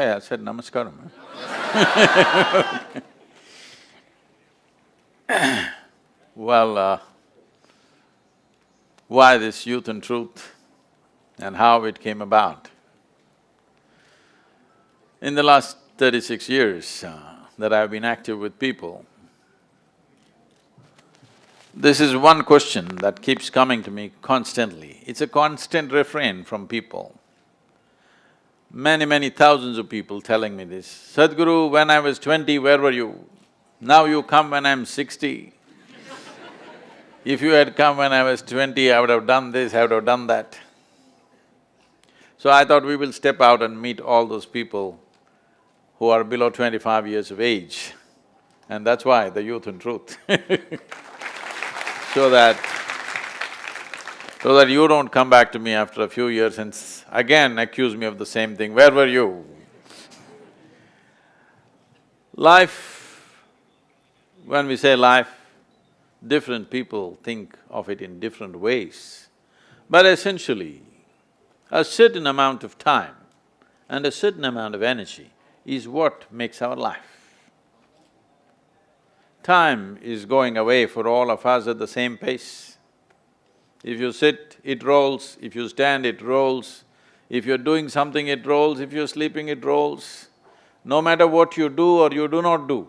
Hey, I said namaskaram. Well, why this youth and truth and how it came about? In the last 36 years that I've been active with people, this is one question that keeps coming to me constantly. It's a constant refrain from people. Many thousands of people telling me this, Sadhguru, when I was 20, where were you? Now you come when I'm 60. If you had come when I was 20, I would have done this, I would have done that. So I thought we will step out and meet all those people who are below 25 years of age, and that's why the youth and truth so that you don't come back to me after a few years and again accuse me of the same thing, where were you? Life, when we say life, different people think of it in different ways. But essentially, a certain amount of time and a certain amount of energy is what makes our life. Time is going away for all of us at the same pace. If you sit, it rolls, if you stand, it rolls, if you're doing something, it rolls, if you're sleeping, it rolls. No matter what you do or you do not do,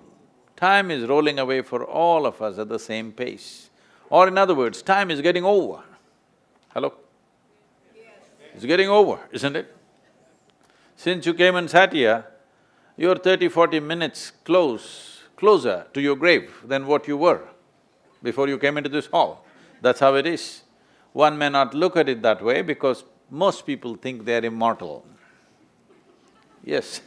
time is rolling away for all of us at the same pace. Or in other words, time is getting over. Hello? It's getting over, isn't it? Since you came and sat here, you're 30-40 minutes closer to your grave than what you were before you came into this hall. That's how it is. One may not look at it that way because most people think they're immortal. Yes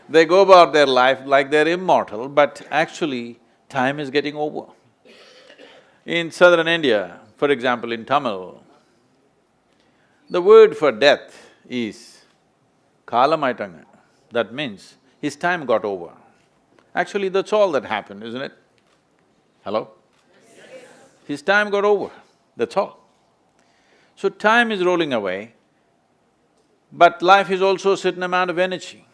They go about their life like they're immortal, but actually time is getting over. In southern India, for example in Tamil, the word for death is kalamaitanga. That means his time got over. Actually, that's all that happened, isn't it? Hello? Yes. His time got over, that's all. So time is rolling away, but life is also a certain amount of energy.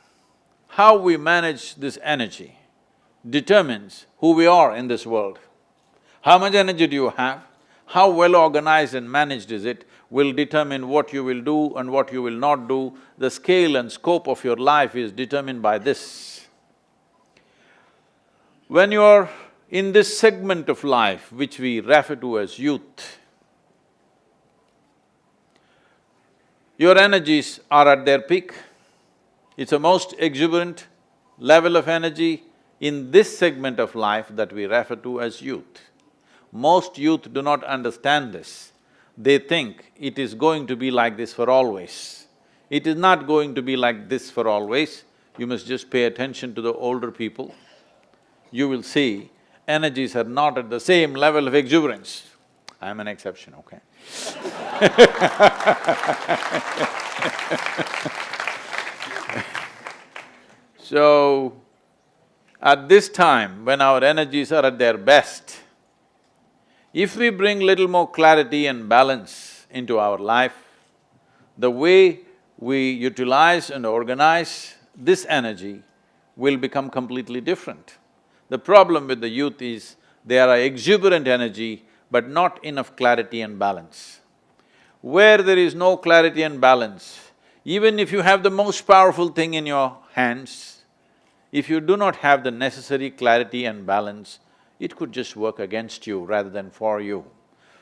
How we manage this energy determines who we are in this world. How much energy do you have, how well organized and managed is it, will determine what you will do and what you will not do. The scale and scope of your life is determined by this. When you are in this segment of life which we refer to as youth, your energies are at their peak. It's a most exuberant level of energy in this segment of life that we refer to as youth. Most youth do not understand this. They think it is going to be like this for always. It is not going to be like this for always. You must just pay attention to the older people. You will see energies are not at the same level of exuberance. I'm an exception, okay? So, at this time, when our energies are at their best, if we bring little more clarity and balance into our life, the way we utilize and organize this energy will become completely different. The problem with the youth is they are exuberant energy but not enough clarity and balance. Where there is no clarity and balance, even if you have the most powerful thing in your hands, if you do not have the necessary clarity and balance, it could just work against you rather than for you.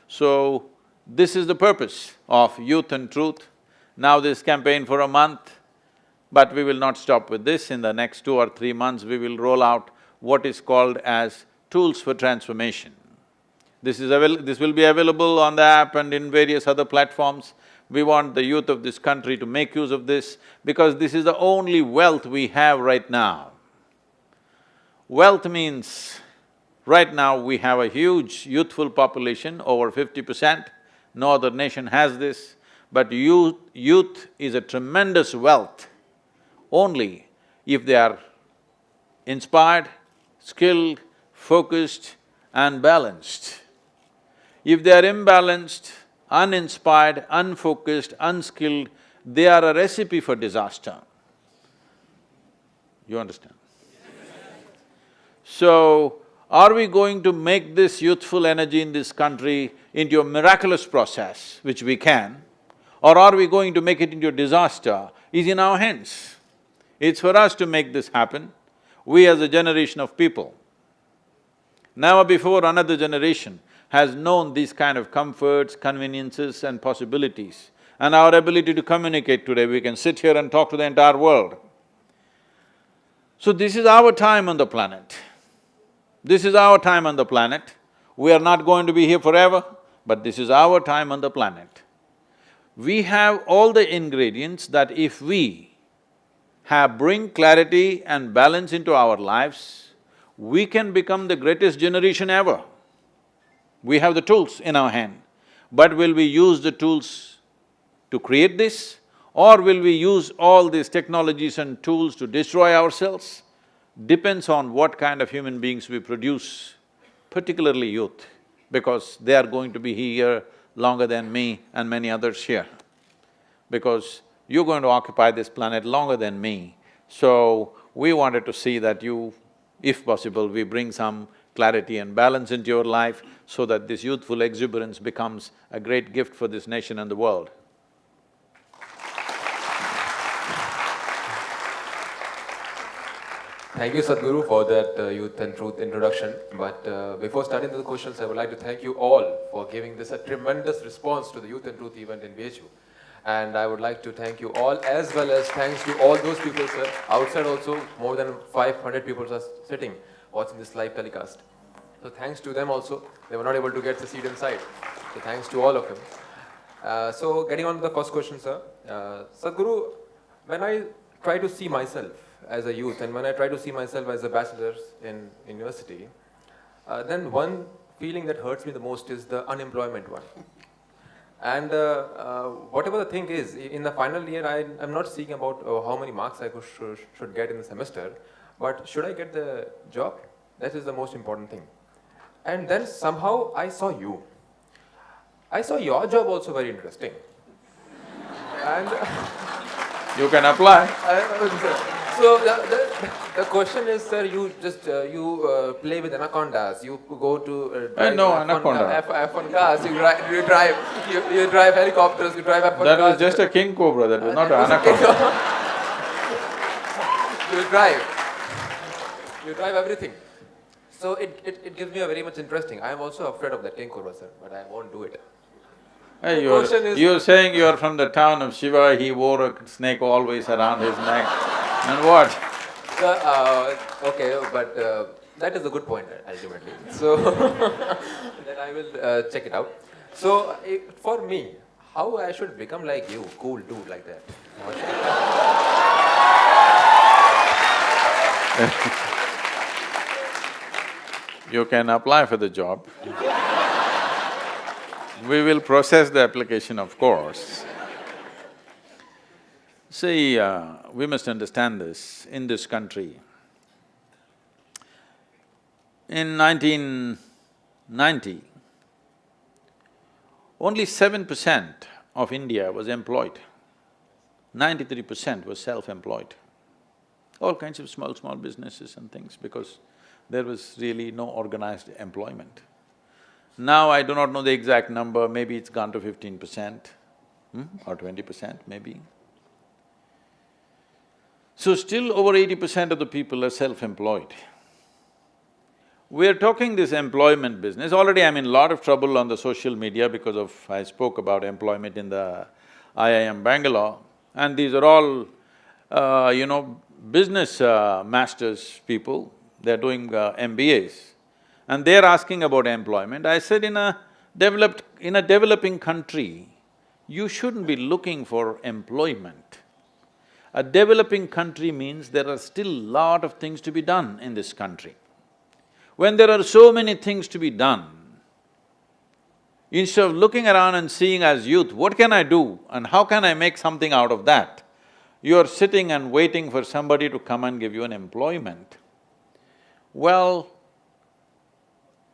So, this is the purpose of Youth and Truth. Now this campaign for a month, but we will not stop with this. In the next 2 or 3 months, we will roll out what is called as Tools for Transformation. This will be available on the app and in various other platforms. We want the youth of this country to make use of this because this is the only wealth we have right now. Wealth means, right now we have a huge youthful population, over 50%, no other nation has this, but youth is a tremendous wealth only if they are inspired, skilled, focused and balanced. If they are imbalanced, uninspired, unfocused, unskilled, they are a recipe for disaster. You understand? So, are we going to make this youthful energy in this country into a miraculous process, which we can, or are we going to make it into a disaster, is in our hands. It's for us to make this happen, we as a generation of people. Never before another generation has known these kind of comforts, conveniences and possibilities. And our ability to communicate today, we can sit here and talk to the entire world. So this is our time on the planet. This is our time on the planet. We are not going to be here forever, but this is our time on the planet. We have all the ingredients that if we bring clarity and balance into our lives, we can become the greatest generation ever. We have the tools in our hand, but will we use the tools to create this, or will we use all these technologies and tools to destroy ourselves? Depends on what kind of human beings we produce, particularly youth, because they are going to be here longer than me and many others here. Because you're going to occupy this planet longer than me, so we wanted to see that you, if possible, we bring some clarity and balance into your life so that this youthful exuberance becomes a great gift for this nation and the world. Thank you, Sadhguru, for that youth and truth introduction. But before starting the questions, I would like to thank you all for giving this a tremendous response to the Youth and Truth event in BHU. And I would like to thank you all, as well as thanks to all those people, sir. Outside also, more than 500 people are sitting, watching this live telecast. So thanks to them also, they were not able to get the seat inside. So thanks to all of them. So getting on to the first question, sir. Sadhguru, when I try to see myself as a youth and when I try to see myself as a bachelor in university, then one feeling that hurts me the most is the unemployment one. And whatever the thing is, in the final year, I'm not seeking about how many marks I should get in the semester, but should I get the job? That is the most important thing. And then somehow I saw you. I saw your job also very interesting. And You can apply. So the question is, sir, you just play with anacondas. You go to drive No, anaconda. F1 cars. You drive helicopters. You drive F1 cars. That was just a king cobra, that was not an anaconda. You drive everything. So it gives me a very much interesting. I am also afraid of that king cobra, sir, but I won't do it. Hey, you're saying you're from the town of Shiva, he wore a snake always around his neck, and what? Okay, but that is a good point, ultimately. So, then I will check it out. So, for me, how I should become like you, cool dude like that? You can apply for the job. We will process the application, of course. See, we must understand this, in this country. In 1990, only 7% of India was employed. 93% was self-employed. All kinds of small businesses and things, because there was really no organized employment. Now I do not know the exact number, maybe it's gone to 15%, or 20% maybe. So still over 80% of the people are self-employed. We're talking this employment business, already I'm in a lot of trouble on the social media because of… I spoke about employment in the IIM Bangalore, and these are all, business masters people, they're doing MBAs. And they're asking about employment. I said in a developing country, you shouldn't be looking for employment. A developing country means there are still a lot of things to be done in this country. When there are so many things to be done, instead of looking around and seeing as youth, what can I do and how can I make something out of that, you're sitting and waiting for somebody to come and give you an employment. Well,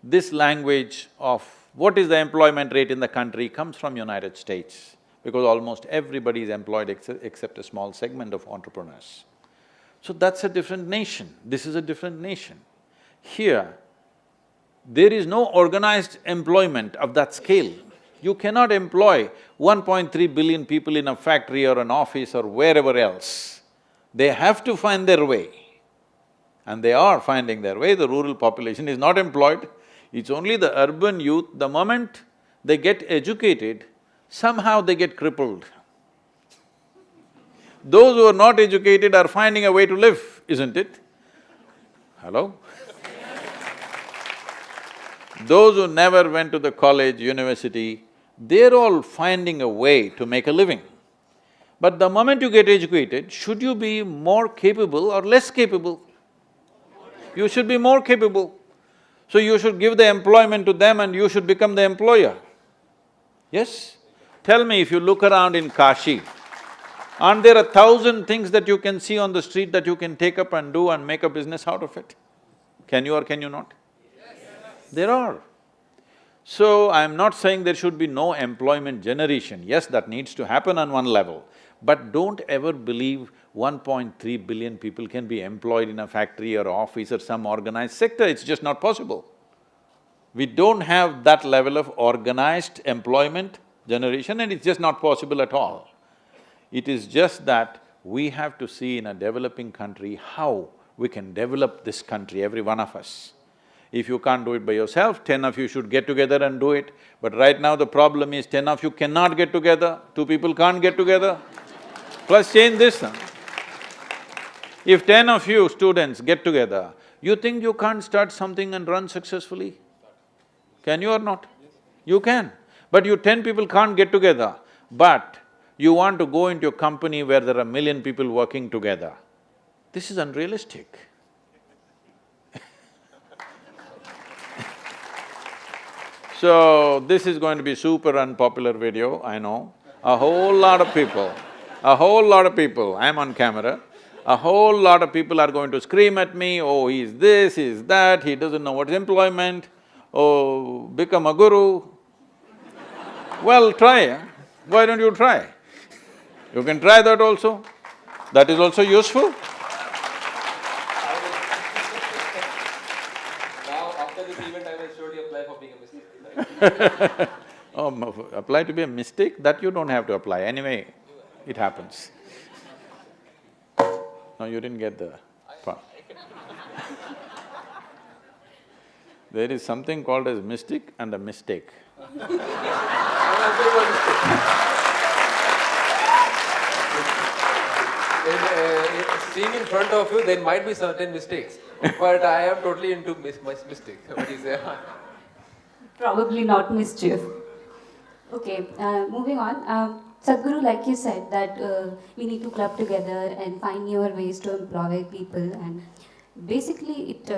this language of what is the employment rate in the country comes from United States, because almost everybody is employed except a small segment of entrepreneurs. So that's a different nation, this is a different nation. Here, there is no organized employment of that scale. You cannot employ 1.3 billion people in a factory or an office or wherever else. They have to find their way. And they are finding their way, the rural population is not employed. It's only the urban youth, the moment they get educated, somehow they get crippled. Those who are not educated are finding a way to live, isn't it? Hello? Those who never went to the college, university, they're all finding a way to make a living. But the moment you get educated, should you be more capable or less capable? You should be more capable. So you should give the employment to them and you should become the employer. Yes? Tell me, if you look around in Kashi, aren't there 1,000 things that you can see on the street that you can take up and do and make a business out of it? Can you or can you not? Yes. There are. So, I'm not saying there should be no employment generation. Yes, that needs to happen on one level. But don't ever believe 1.3 billion people can be employed in a factory or office or some organized sector, it's just not possible. We don't have that level of organized employment generation and it's just not possible at all. It is just that we have to see in a developing country how we can develop this country, every one of us. If you can't do it by yourself, 10 of you should get together and do it. But right now the problem is 10 of you cannot get together, 2 people can't get together. Plus change this now. If 10 of you students get together, you think you can't start something and run successfully? Can you or not? You can. But you 10 people can't get together, but you want to go into a company where there are 1 million people working together. This is unrealistic. So, this is going to be super unpopular video, I know. A whole lot of people, I'm on camera, a whole lot of people are going to scream at me, oh, he's this, he's that, he doesn't know what's employment, oh, become a guru. Well, try, why don't you try? You can try that also, that is also useful. Now, after this event, I will surely apply for being a mistake. Oh, apply to be a mistake? That you don't have to apply, anyway, it happens. No, you didn't get the part. There is something called as mystic and a mistake. Seeing in front of you, there might be certain mistakes, but I am totally into mistake. What is there? Probably not mischief. Okay, moving on. Sadhguru, like you said, that we need to club together and find newer ways to employ people, and basically it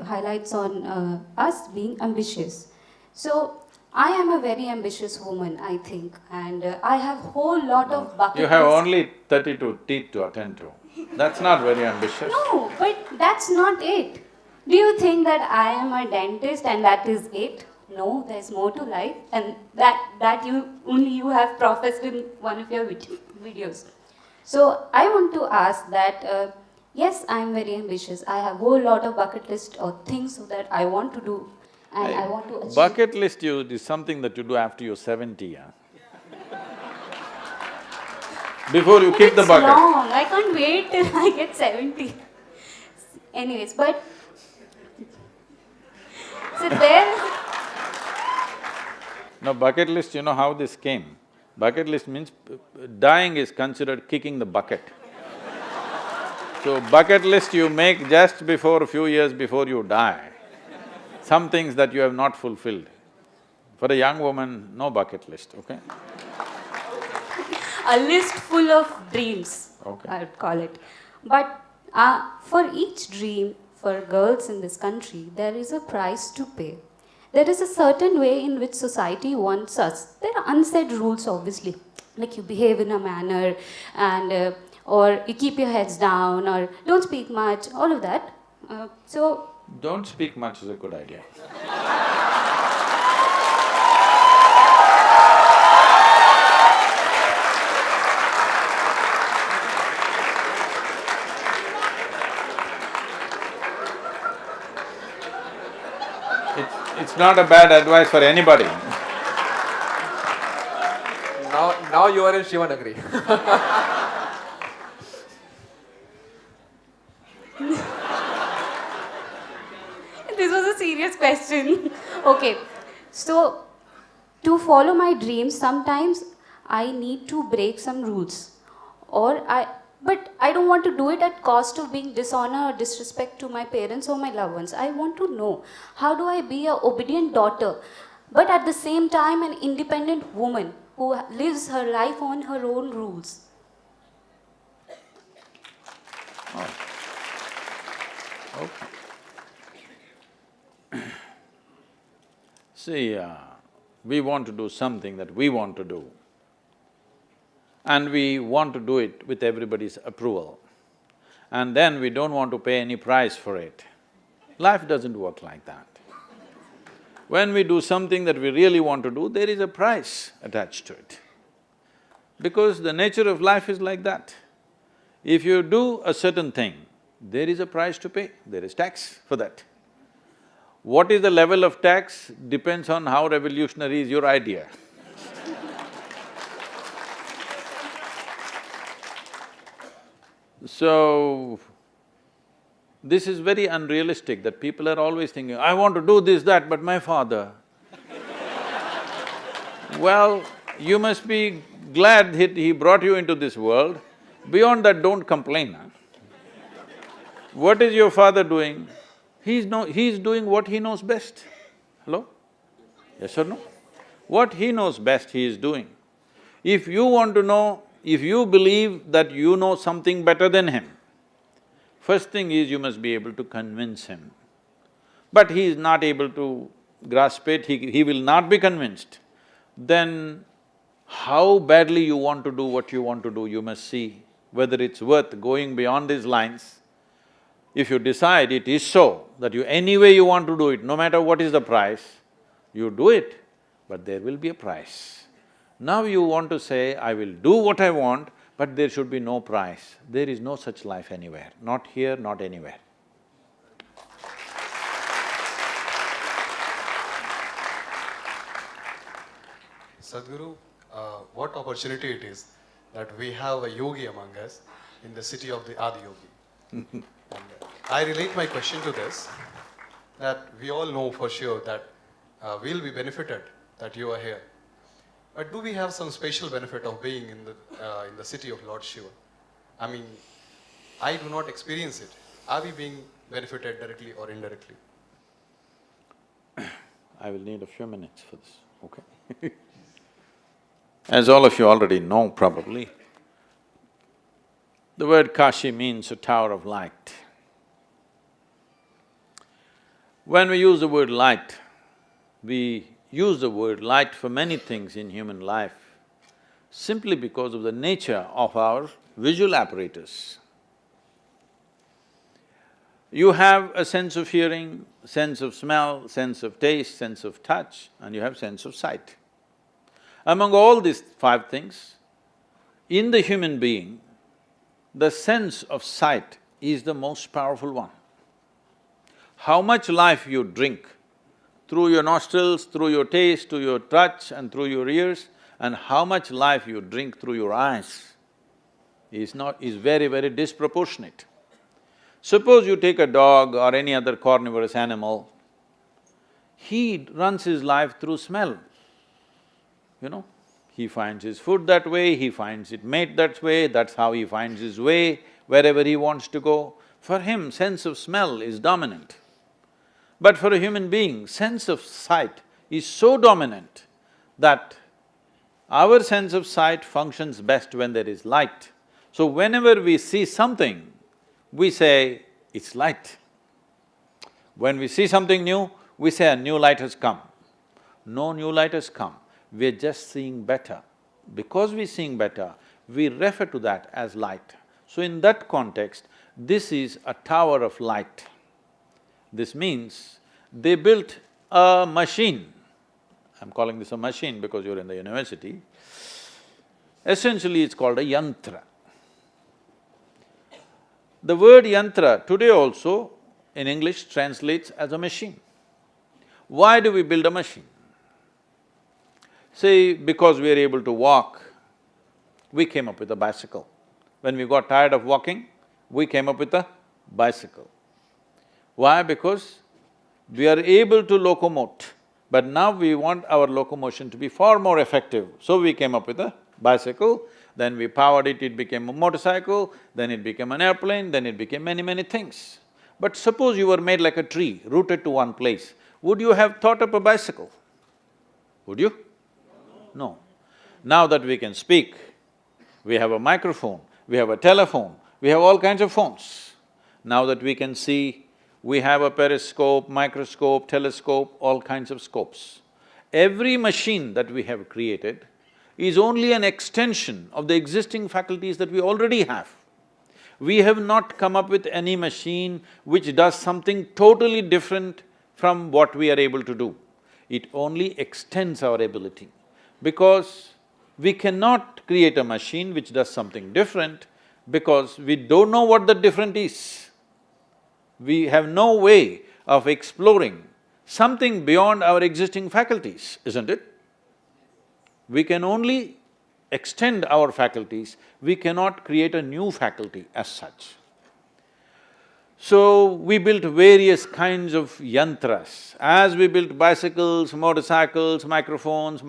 highlights on us being ambitious. So, I am a very ambitious woman, I think, and I have whole lot of bucket You have list. only 32 teeth to attend to. That's not very ambitious. No, but that's not it. Do you think that I am a dentist and that is it? No, there's more to life, and that you have professed in one of your videos. So I want to ask that yes, I am very ambitious. I have a whole lot of bucket list of things that I want to do, and I want to achieve. Bucket list is something that you do after you're 70, Before you kick the bucket. It's long. I can't wait till I get 70. Anyways, but so there. Now, bucket list, you know how this came? Bucket list means dying is considered kicking the bucket. So, bucket list you make just before, a few years before you die. Some things that you have not fulfilled. For a young woman, no bucket list, okay? A list full of dreams, Okay. I would call it. But for each dream, for girls in this country, there is a price to pay. There is a certain way in which society wants us. There are unsaid rules, obviously, like you behave in a manner, and or you keep your heads down, or don't speak much, all of that. So Don't speak much is a good idea. It's not a bad advice for anybody. Now you are in Shivanagari. This was a serious question. Okay, so to follow my dreams, sometimes I need to break some rules, but I don't want to do it at cost of being dishonor or disrespect to my parents or my loved ones. I want to know, how do I be a obedient daughter, but at the same time an independent woman who lives her life on her own rules? Okay. See, we want to do something that we want to do, and we want to do it with everybody's approval, and then we don't want to pay any price for it. Life doesn't work like that. When we do something that we really want to do, there is a price attached to it, because the nature of life is like that. If you do a certain thing, there is a price to pay, there is tax for that. What is the level of tax depends on how revolutionary is your idea. So, this is very unrealistic that people are always thinking, I want to do this, that, but my father. Well, you must be glad that he brought you into this world. Beyond that, don't complain, huh? What is your father doing? He's doing what he knows best. Hello? Yes or no? What he knows best, he is doing. If you want to know, if you believe that you know something better than him, first thing is you must be able to convince him. But he is not able to grasp it, he will not be convinced. Then how badly you want to do what you want to do, you must see whether it's worth going beyond these lines. If you decide it is so, that anyway you want to do it, no matter what is the price, you do it, but there will be a price. Now you want to say, I will do what I want, but there should be no price. There is no such life anywhere, not here, not anywhere. Sadhguru, what opportunity it is that we have a yogi among us in the city of the Adi Yogi. I relate my question to this, that we all know for sure that we'll be benefited that you are here. But do we have some special benefit of being in the city of Lord Shiva? I mean, I do not experience it. Are we being benefited directly or indirectly? I will need a few minutes for this, okay? As all of you already know probably, the word Kashi means a tower of light. When we use the word light, we use the word light for many things in human life, simply because of the nature of our visual apparatus. You have a sense of hearing, sense of smell, sense of taste, sense of touch, and you have sense of sight. Among all these five things, in the human being, the sense of sight is the most powerful one. How much life you drink through your nostrils, through your taste, through your touch and through your ears, and how much life you drink through your eyes is very, very disproportionate. Suppose you take a dog or any other carnivorous animal, he runs his life through smell. You know, he finds his food that way, he finds it mate that way, that's how he finds his way wherever he wants to go. For him, sense of smell is dominant. But for a human being, sense of sight is so dominant that our sense of sight functions best when there is light. So whenever we see something, we say, it's light. When we see something new, we say a new light has come. No new light has come, we're just seeing better. Because we're seeing better, we refer to that as light. So in that context, this is a tower of light. This means they built a machine. I'm calling this a machine because you're in the university. Essentially, it's called a yantra. The word yantra today also in English translates as a machine. Why do we build a machine? See, because we are able to walk, we came up with a bicycle. When we got tired of walking, we came up with a bicycle. Why? Because we are able to locomote, but now we want our locomotion to be far more effective. So we came up with a bicycle, then we powered it, it became a motorcycle, then it became an airplane, then it became many things. But suppose you were made like a tree, rooted to one place, would you have thought up a bicycle? Would you? No. Now that we can speak, we have a microphone, we have a telephone, we have all kinds of phones. Now that we can see, we have a periscope, microscope, telescope, all kinds of scopes. Every machine that we have created is only an extension of the existing faculties that we already have. We have not come up with any machine which does something totally different from what we are able to do. It only extends our ability, because we cannot create a machine which does something different because we don't know what the different is. We have no way of exploring something beyond our existing faculties, isn't it? We can only extend our faculties, we cannot create a new faculty as such. So, we built various kinds of yantras. As we built bicycles, motorcycles, microphones,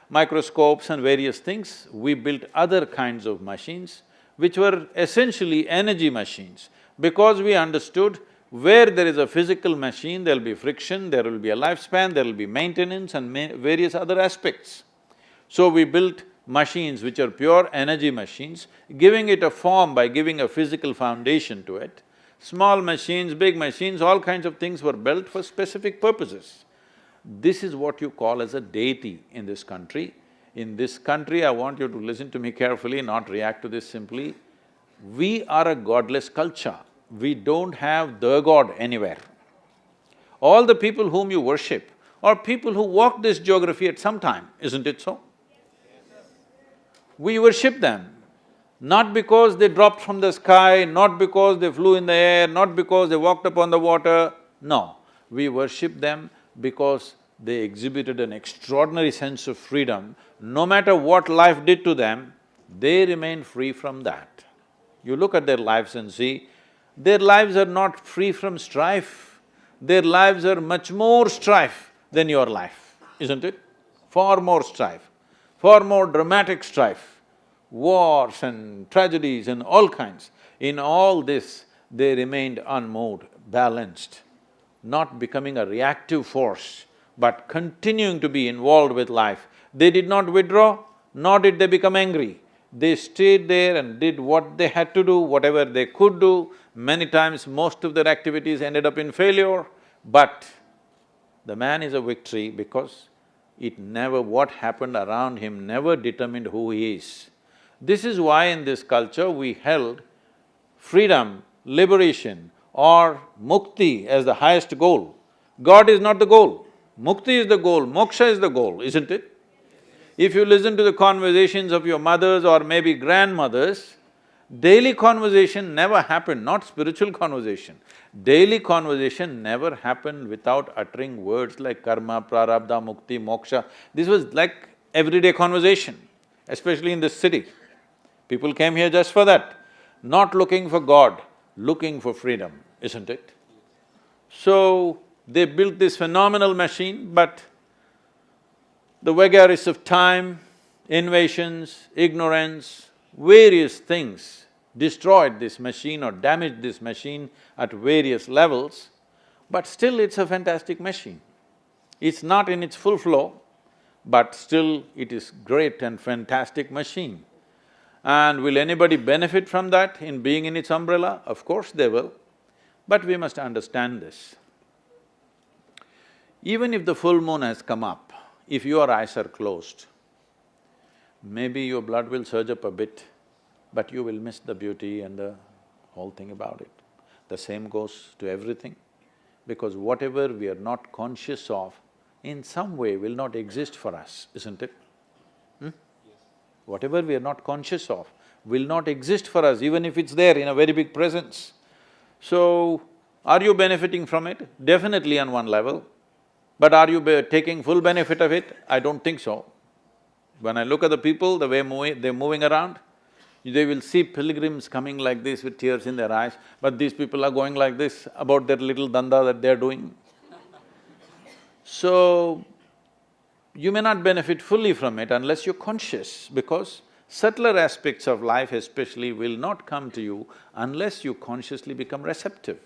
microscopes and various things, we built other kinds of machines which were essentially energy machines. Because we understood where there is a physical machine, there'll be friction, there will be a lifespan, there will be maintenance and various other aspects. So we built machines which are pure energy machines, giving it a form by giving a physical foundation to it. Small machines, big machines, all kinds of things were built for specific purposes. This is what you call as a deity in this country. In this country, I want you to listen to me carefully, not react to this simply. We are a godless culture. We don't have the God anywhere. All the people whom you worship are people who walked this geography at some time, isn't it so? We worship them, not because they dropped from the sky, not because they flew in the air, not because they walked upon the water, no. We worship them because they exhibited an extraordinary sense of freedom. No matter what life did to them, they remained free from that. You look at their lives and see, their lives are not free from strife, their lives are much more strife than your life, isn't it? Far more strife, far more dramatic strife, wars and tragedies and all kinds. In all this, they remained unmoved, balanced, not becoming a reactive force, but continuing to be involved with life. They did not withdraw, nor did they become angry. They stayed there and did what they had to do, whatever they could do. Many times, most of their activities ended up in failure, but the man is a victory because what happened around him never determined who he is. This is why in this culture we held freedom, liberation or mukti as the highest goal. God is not the goal, mukti is the goal, moksha is the goal, isn't it? If you listen to the conversations of your mothers or maybe grandmothers, daily conversation never happened, not spiritual conversation. Daily conversation never happened without uttering words like karma, prarabdha, mukti, moksha. This was like everyday conversation, especially in this city. People came here just for that, not looking for God, looking for freedom, isn't it? So, they built this phenomenal machine, but the vagaries of time, invasions, ignorance, various things destroyed this machine or damaged this machine at various levels, but still it's a fantastic machine. It's not in its full flow, but still it is great and fantastic machine. And will anybody benefit from that in being in its umbrella? Of course they will, but we must understand this. Even if the full moon has come up, if your eyes are closed, maybe your blood will surge up a bit, but you will miss the beauty and the whole thing about it. The same goes to everything, because whatever we are not conscious of, in some way will not exist for us, isn't it? Whatever we are not conscious of will not exist for us, even if it's there in a very big presence. So, are you benefiting from it? Definitely on one level. But are you taking full benefit of it? I don't think so. When I look at the people, the way they're moving around, they will see pilgrims coming like this with tears in their eyes, but these people are going like this about their little danda that they're doing. So, you may not benefit fully from it unless you're conscious, because subtler aspects of life especially will not come to you unless you consciously become receptive.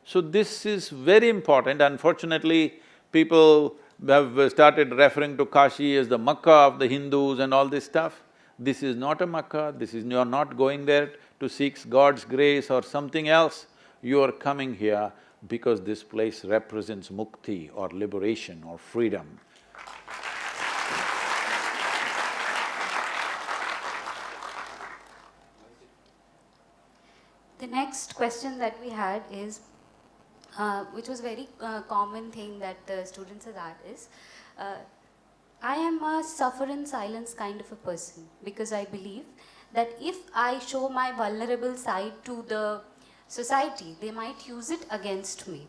So this is very important. Unfortunately, people have started referring to Kashi as the Makkah of the Hindus and all this stuff. This is not a Makkah, you're not going there to seek God's grace or something else. You are coming here because this place represents mukti or liberation or freedom. The next question that we had is, which was very common thing that the students have asked is, I am a suffer in silence kind of a person, because I believe that if I show my vulnerable side to the society, they might use it against me.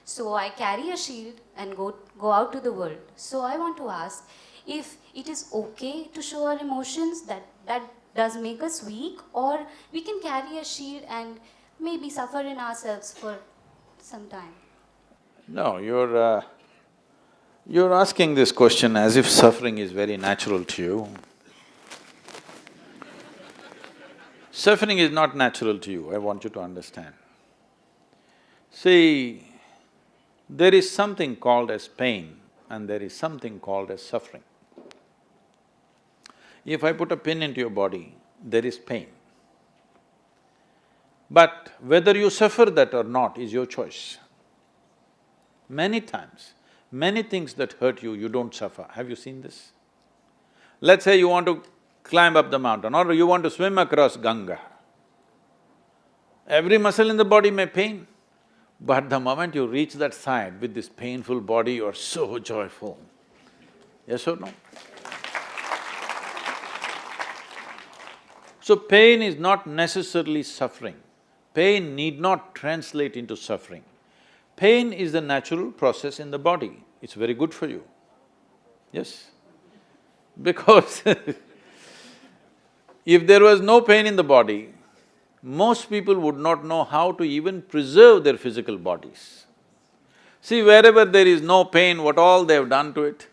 So I carry a shield and go out to the world. So I want to ask if it is okay to show our emotions, that does make us weak, or we can carry a shield and maybe suffer in ourselves for some time. No, you're asking this question as if suffering is very natural to you. Suffering is not natural to you, I want you to understand. See, there is something called as pain and there is something called as suffering. If I put a pin into your body, there is pain. But whether you suffer that or not is your choice. Many times, many things that hurt you, you don't suffer. Have you seen this? Let's say you want to climb up the mountain or you want to swim across Ganga. Every muscle in the body may pain, but the moment you reach that side with this painful body, you're so joyful. Yes or no? So pain is not necessarily suffering. Pain need not translate into suffering. Pain is the natural process in the body, it's very good for you. Yes? Because if there was no pain in the body, most people would not know how to even preserve their physical bodies. See, wherever there is no pain, what all they've done to it?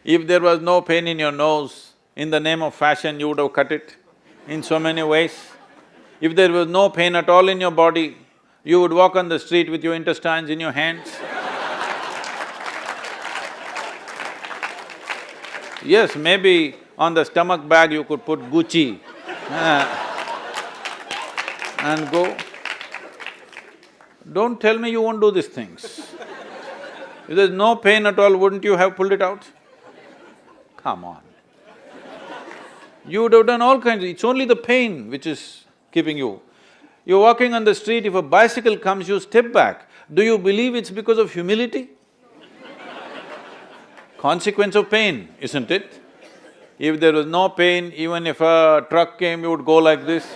If there was no pain in your nose, in the name of fashion, you would have cut it in so many ways. If there was no pain at all in your body, you would walk on the street with your intestines in your hands. Yes, maybe on the stomach bag you could put Gucci and go. Don't tell me you won't do these things. If there's no pain at all, wouldn't you have pulled it out? Come on. You would have done all kinds it's only the pain which is keeping you. You're walking on the street, if a bicycle comes, you step back. Do you believe it's because of humility? Consequence of pain, isn't it? If there was no pain, even if a truck came, you would go like this.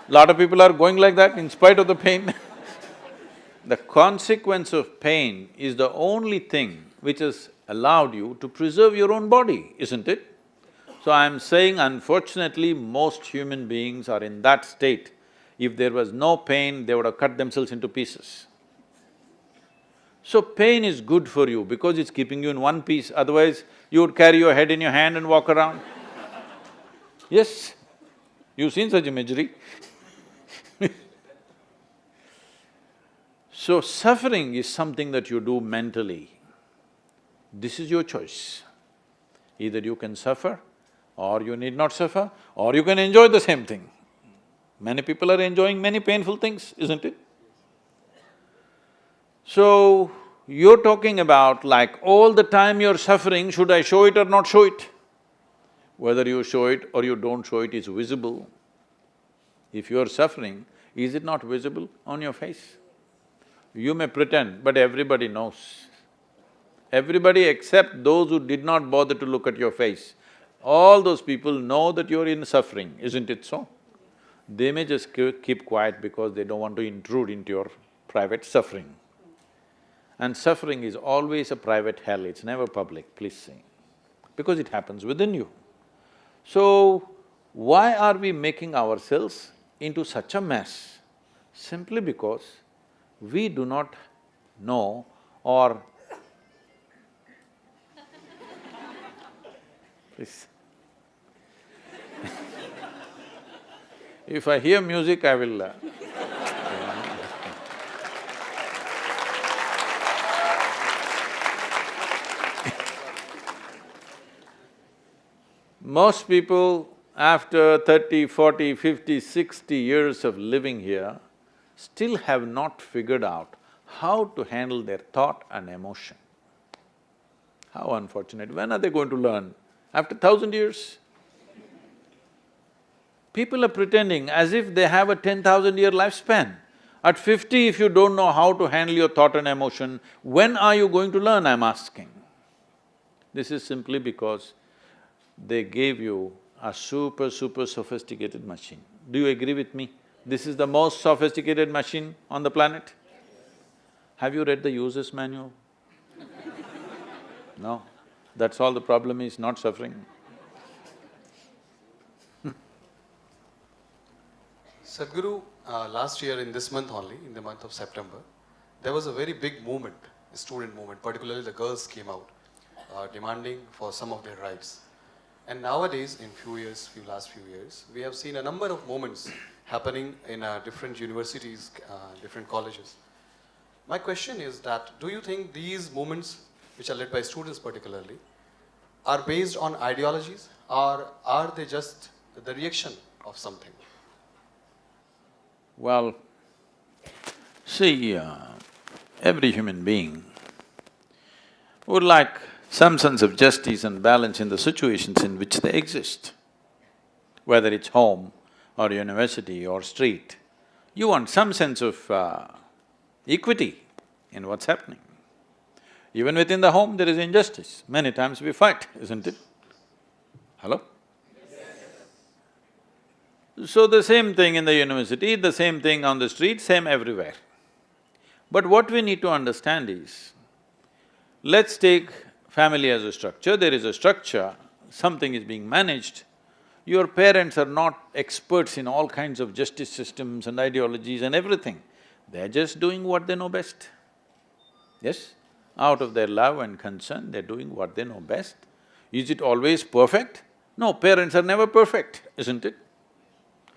Lot of people are going like that in spite of the pain. The consequence of pain is the only thing which has allowed you to preserve your own body, isn't it? So I'm saying unfortunately most human beings are in that state. If there was no pain, they would have cut themselves into pieces. So pain is good for you because it's keeping you in one piece, otherwise you would carry your head in your hand and walk around. Yes, you've seen such imagery. So suffering is something that you do mentally. This is your choice. Either you can suffer or you need not suffer, or you can enjoy the same thing. Many people are enjoying many painful things, isn't it? So, you're talking about like all the time you're suffering, should I show it or not show it? Whether you show it or you don't show it is visible. If you're suffering, is it not visible on your face? You may pretend, but everybody knows. Everybody except those who did not bother to look at your face. All those people know that you're in suffering, isn't it so? They may just keep quiet because they don't want to intrude into your private suffering. And suffering is always a private hell, it's never public, please see, because it happens within you. So, why are we making ourselves into such a mess? Simply because we do not know or… Please. If I hear music, I will… Most people, after 30, 40, 50, 60 years of living here, still have not figured out how to handle their thought and emotion. How unfortunate. When are they going to learn? After 1,000 years? People are pretending as if they have a 10,000-year lifespan. At 50, if you don't know how to handle your thought and emotion, when are you going to learn, I'm asking? This is simply because they gave you a super sophisticated machine. Do you agree with me? This is the most sophisticated machine on the planet? Have you read the user's manual? No. That's all the problem is, not suffering. Sadhguru, last year in this month only, in the month of September, there was a very big movement, a student movement, particularly the girls came out demanding for some of their rights. And nowadays, in last few years, we have seen a number of movements happening in different universities, different colleges. My question is that, do you think these movements, which are led by students particularly, are based on ideologies, or are they just the reaction of something? Well, see, every human being would like some sense of justice and balance in the situations in which they exist. Whether it's home or university or street, you want some sense of equity in what's happening. Even within the home, there is injustice. Many times we fight, isn't it? Hello? So the same thing in the university, the same thing on the street, same everywhere. But what we need to understand is, let's take family as a structure, there is a structure, something is being managed. Your parents are not experts in all kinds of justice systems and ideologies and everything. They're just doing what they know best. Yes? Out of their love and concern, they're doing what they know best. Is it always perfect? No, parents are never perfect, isn't it?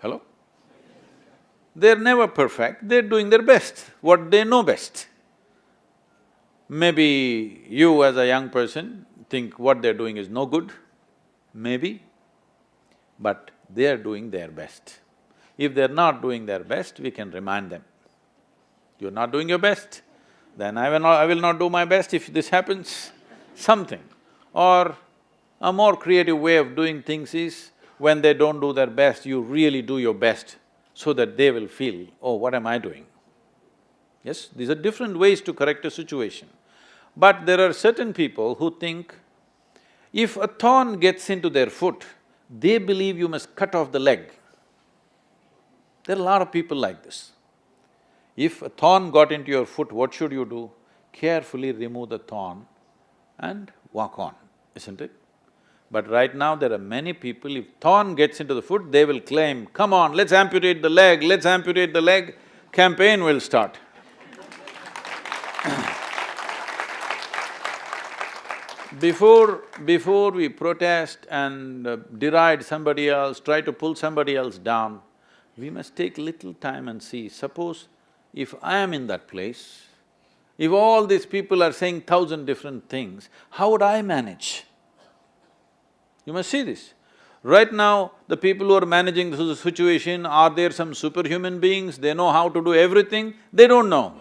Hello? They're never perfect, they're doing their best, what they know best. Maybe you as a young person think what they're doing is no good, maybe, but they're doing their best. If they're not doing their best, we can remind them, you're not doing your best, then I will not do my best if this happens, something. Or a more creative way of doing things is, when they don't do their best, you really do your best so that they will feel, oh, what am I doing? Yes, these are different ways to correct a situation. But there are certain people who think, if a thorn gets into their foot, they believe you must cut off the leg. There are a lot of people like this. If a thorn got into your foot, what should you do? Carefully remove the thorn and walk on, isn't it? But right now there are many people, if thorn gets into the foot, they will claim, come on, let's amputate the leg, let's amputate the leg, campaign will start. Before we protest and deride somebody else, try to pull somebody else down, we must take little time and see, suppose if I am in that place, if all these people are saying 1,000 different things, how would I manage? You must see this. Right now, the people who are managing the situation, are there some superhuman beings, they know how to do everything? They don't know.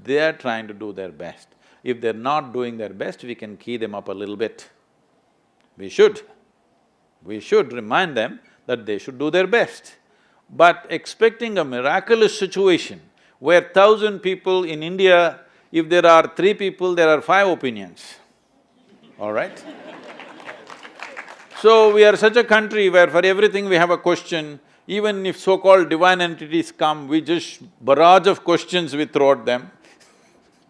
They are trying to do their best. If they're not doing their best, we can key them up a little bit. We should remind them that they should do their best. But expecting a miraculous situation where 1,000 people in India, if there are 3 people, there are 5 opinions, all right? So we are such a country where for everything we have a question. Even if so-called divine entities come, we just barrage of questions we throw at them.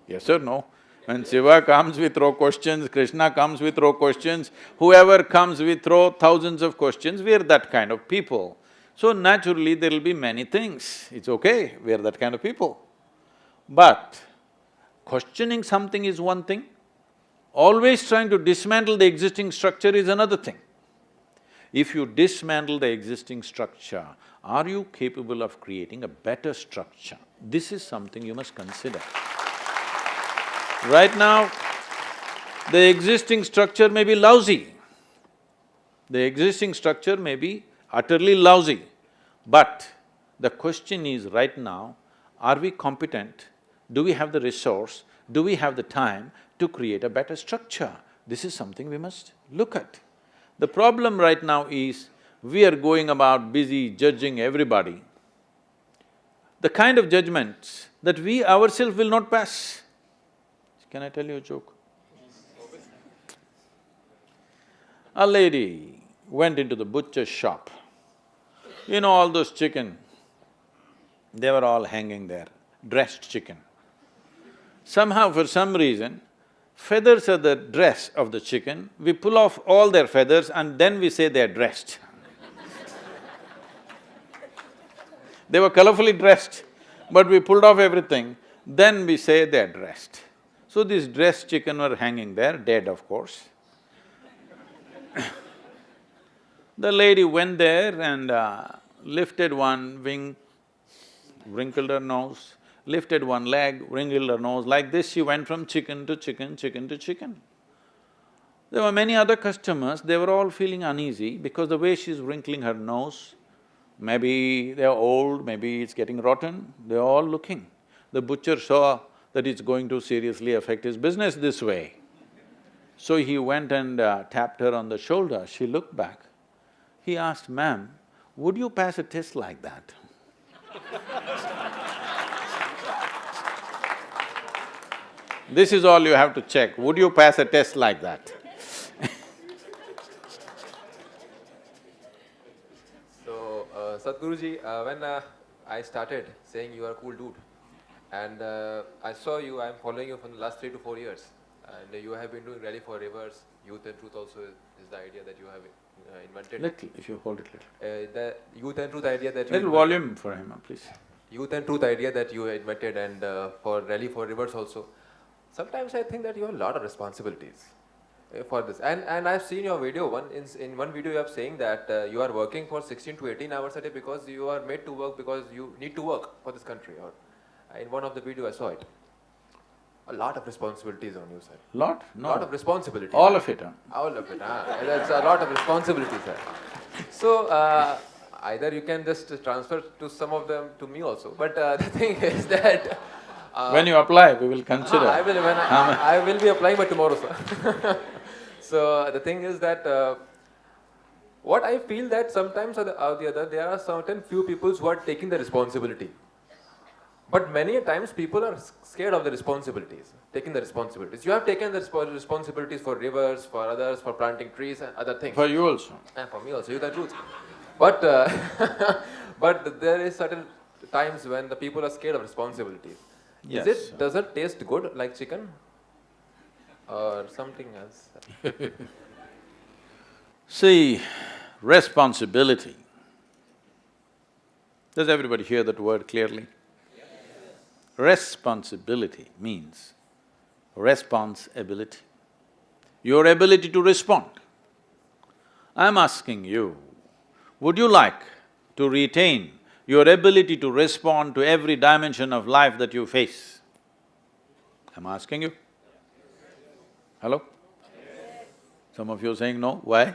Yes or no? When Shiva comes, we throw questions, Krishna comes, we throw questions, whoever comes, we throw thousands of questions, we are that kind of people. So naturally, there'll be many things, it's okay, we are that kind of people. But questioning something is one thing, always trying to dismantle the existing structure is another thing. If you dismantle the existing structure, are you capable of creating a better structure? This is something you must consider. Right now, the existing structure may be lousy. The existing structure may be utterly lousy. But the question is right now, are we competent? Do we have the resource? Do we have the time to create a better structure? This is something we must look at. The problem right now is, we are going about busy judging everybody. The kind of judgments that we ourselves will not pass. Can I tell you a joke? A lady went into the butcher's shop. You know all those chicken, they were all hanging there, dressed chicken. Somehow for some reason, feathers are the dress of the chicken, we pull off all their feathers and then we say they're dressed. They were colorfully dressed, but we pulled off everything, then we say they're dressed. So these dressed chicken were hanging there, dead of course. The lady went there and lifted one wing, wrinkled her nose, lifted one leg, wrinkled her nose, like this she went from chicken to chicken, chicken to chicken. There were many other customers, they were all feeling uneasy because the way she's wrinkling her nose, maybe they're old, maybe it's getting rotten, they're all looking. The butcher saw that it's going to seriously affect his business this way. So he went and tapped her on the shoulder, she looked back. He asked, "Ma'am, would you pass a test like that?" This is all you have to check, would you pass a test like that? So, Sadhguruji, when I started saying you are a cool dude, and I saw you, I'm following you from the last 3 to 4 years, and you have been doing Rally for Rivers, Youth and Truth also is the idea that you have invented. Little, if you hold it little. The Youth and Truth idea that you Little volume for him, please. Youth and Truth idea that you invented, and for Rally for Rivers also. Sometimes I think that you have a lot of responsibilities for this. And I've seen your video, in one video you are saying that you are working for 16 to 18 hours a day because you are made to work because you need to work for this country. Or in one of the video I saw it. A lot of responsibilities on you, sir. Lot? No. Lot of responsibilities. All of it, huh? All of it, That's a lot of responsibilities, sir. So, either you can just transfer to some of them to me also, but the thing is that… when you apply, we will consider. I will be applying by tomorrow, sir. So, the thing is that what I feel that sometimes or the other, there are certain few people who are taking the responsibility. But many times people are scared of the responsibilities, taking the responsibilities. You have taken the responsibilities for rivers, for others, for planting trees and other things. For you also. And for me also, Youth and Truth. But, but there is certain times when the people are scared of responsibilities. Yes. Does it taste good like chicken? Or something else? See, responsibility. Does everybody hear that word clearly? Responsibility means responsibility, your ability to respond. I'm asking you, would you like to retain your ability to respond to every dimension of life that you face? I'm asking you. Hello? Some of you are saying no, why?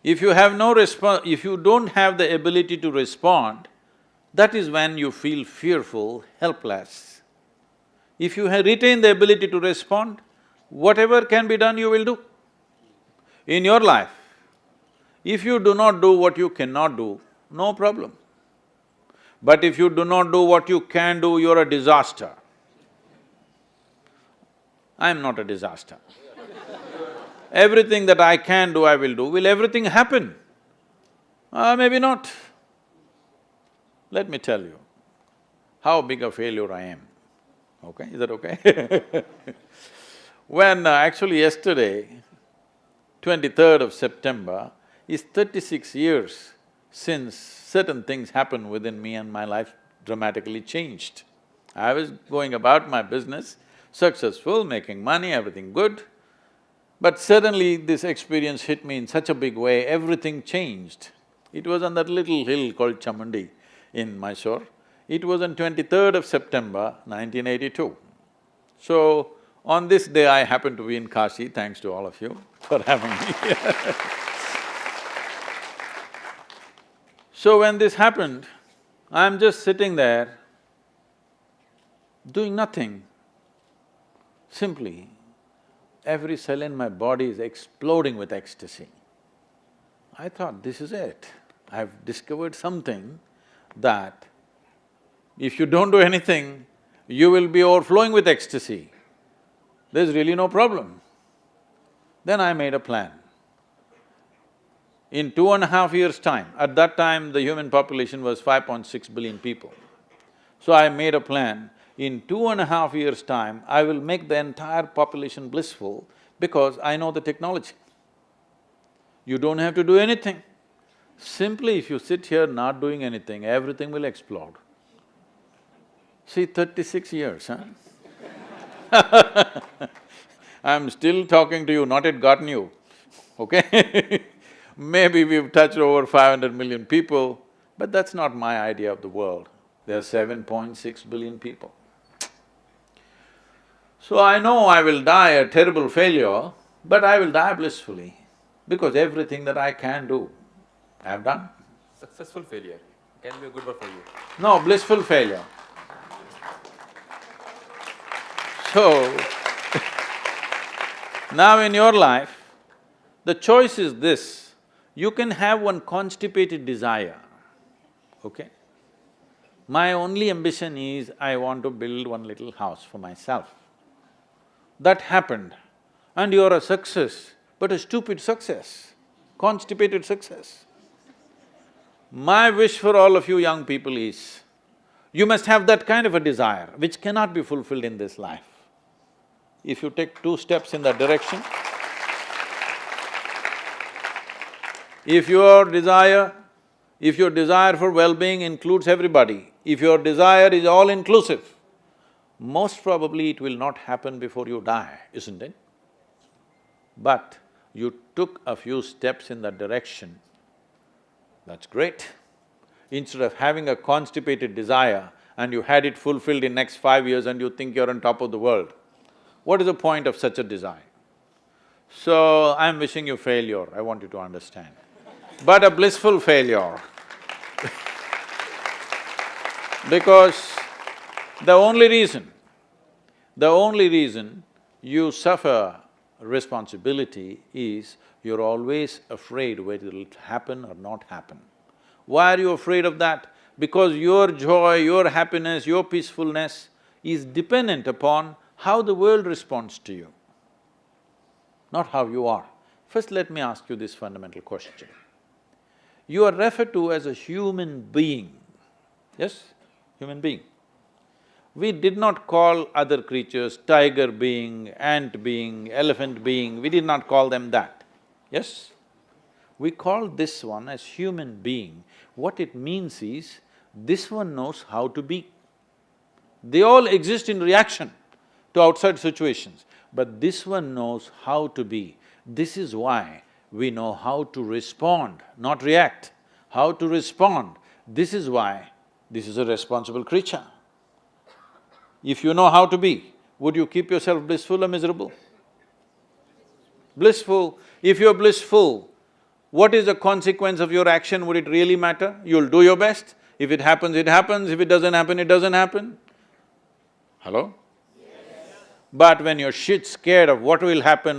If you have no if you don't have the ability to respond, that is when you feel fearful, helpless. If you retain the ability to respond, whatever can be done, you will do. In your life, if you do not do what you cannot do, no problem. But if you do not do what you can do, you're a disaster. I'm not a disaster. Everything that I can do, I will do. Will everything happen? Maybe not. Let me tell you how big a failure I am, okay? Is that okay? When actually yesterday, 23rd of September, is 36 years since certain things happened within me and my life dramatically changed. I was going about my business, successful, making money, everything good, but suddenly this experience hit me in such a big way, everything changed. It was on that little hill called Chamundi in Mysore. It was on 23rd of September, 1982. So, on this day I happened to be in Kashi, thanks to all of you for having me. So when this happened, I'm just sitting there, doing nothing. Simply, every cell in my body is exploding with ecstasy. I thought, this is it. I've discovered something that if you don't do anything, you will be overflowing with ecstasy. There's really no problem. Then I made a plan. In 2.5 years' time, at that time the human population was 5.6 billion people. So I made a plan, in 2.5 years' time, I will make the entire population blissful because I know the technology. You don't have to do anything. Simply if you sit here not doing anything, everything will explode. See, 36 years, huh? I'm still talking to you, not yet gotten you, okay? Maybe we've touched over 500 million people, but that's not my idea of the world. There are 7.6 billion people. So I know I will die a terrible failure, but I will die blissfully, because everything that I can do, I've done. Successful failure can be a good word for you. No, blissful failure. So, now in your life, the choice is this, you can have one constipated desire, okay? My only ambition is, I want to build one little house for myself. That happened, and you're a success, but a stupid success, constipated success. My wish for all of you young people is, you must have that kind of a desire which cannot be fulfilled in this life. If you take 2 steps in that direction, if your desire for well-being includes everybody, if your desire is all-inclusive, most probably it will not happen before you die, isn't it? But you took a few steps in that direction, that's great. Instead of having a constipated desire and you had it fulfilled in next 5 years and you think you're on top of the world, what is the point of such a desire? So, I'm wishing you failure, I want you to understand. But a blissful failure. Because the only reason you suffer responsibility is you're always afraid whether it'll happen or not happen. Why are you afraid of that? Because your joy, your happiness, your peacefulness is dependent upon how the world responds to you, not how you are. First, let me ask you this fundamental question. You are referred to as a human being, yes? Human being. We did not call other creatures tiger being, ant being, elephant being, we did not call them that, yes? We call this one as human being. What it means is, this one knows how to be. They all exist in reaction to outside situations, but this one knows how to be. This is why we know how to respond, not react, how to respond. This is why this is a responsible creature. If you know how to be, would you keep yourself blissful or miserable? Blissful. If you're blissful, what is the consequence of your action? Would it really matter? You'll do your best. If it happens, it happens. If it doesn't happen, it doesn't happen. Hello? But when you're shit scared of what will happen,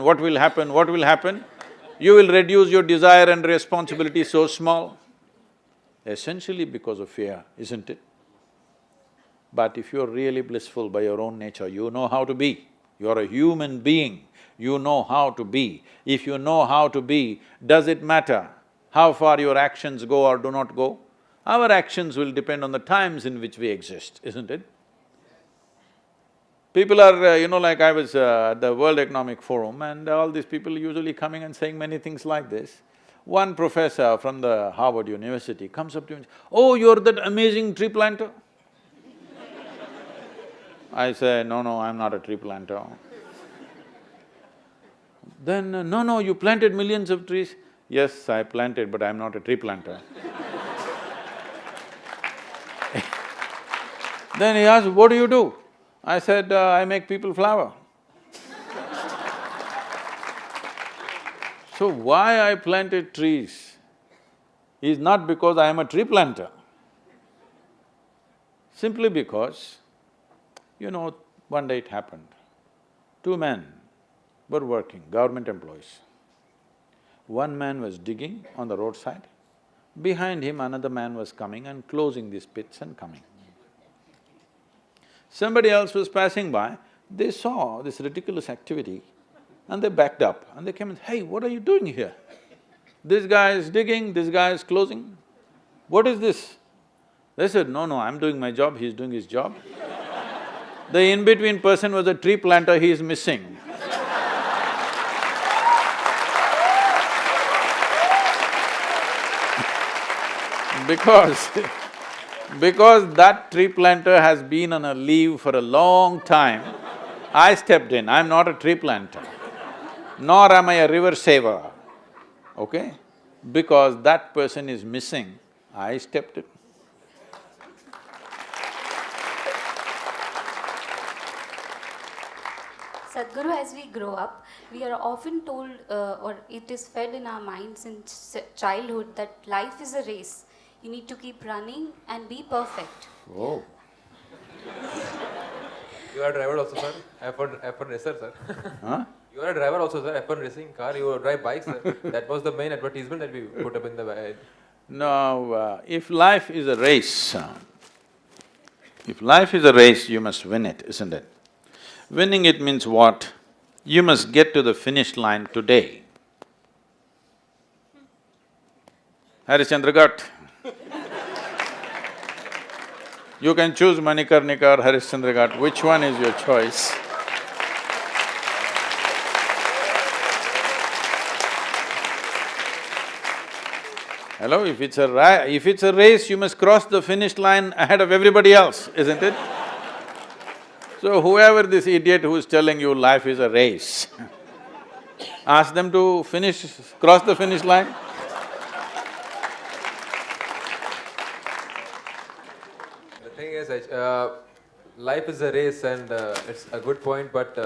you will reduce your desire and responsibility so small. Essentially because of fear, isn't it? But if you're really blissful by your own nature, you know how to be. You're a human being, you know how to be. If you know how to be, does it matter how far your actions go or do not go. Our actions will depend on the times in which we exist, isn't it? People are, like I was at the World Economic Forum and all these people usually coming and saying many things like this. One professor from the Harvard University comes up to me and says, "Oh, you're that amazing tree planter?" I say, "No, I'm not a tree planter." Then, "No, you planted millions of trees." "Yes, I planted, but I'm not a tree planter." Then he asked, "What do you do?" I said, "I make people flower." So why I planted trees is not because I am a tree planter, simply because, one day it happened. Two men were working, government employees. One man was digging on the roadside, behind him another man was coming and closing these pits and coming. Somebody else was passing by, they saw this ridiculous activity and they backed up and they came and, "Hey, what are you doing here? This guy is digging, this guy is closing. What is this?" They said, "No, I'm doing my job, he's doing his job." The in-between person was a tree planter, he is missing. Because that tree planter has been on a leave for a long time, I stepped in. I'm not a tree planter, nor am I a river saver, okay? Because that person is missing, I stepped in. Sadhguru, as we grow up, we are often told, or it is fed in our minds since childhood, that life is a race. You need to keep running and be perfect. Oh. You are a driver also, sir? F1 racer, sir. Huh? You are a driver also, sir, F1 racing car, you drive bikes, sir. That was the main advertisement that we put up in the… Now, if life is a race, you must win it, isn't it? Winning it means what? You must get to the finish line today. Harishchandra Ghat. You can choose Manikarnika or Harishchandra Ghat, which one is your choice? Hello, if it's a race, you must cross the finish line ahead of everybody else, isn't it? So whoever this idiot who is telling you life is a race, ask them to cross the finish line. The thing is, life is a race and it's a good point, but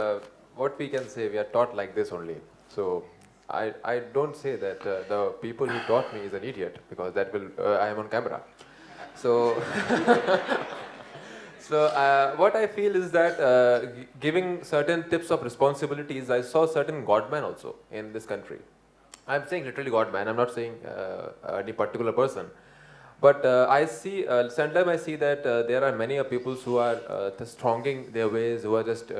what we can say, we are taught like this only. So, I don't say that the people who taught me is an idiot, because that will… I am on camera. So… So, what I feel is that giving certain tips of responsibilities, I saw certain godmen also in this country. I'm saying literally godman, I'm not saying any particular person. But I see, sometimes I see that there are many people who are just thronging their ways, who are just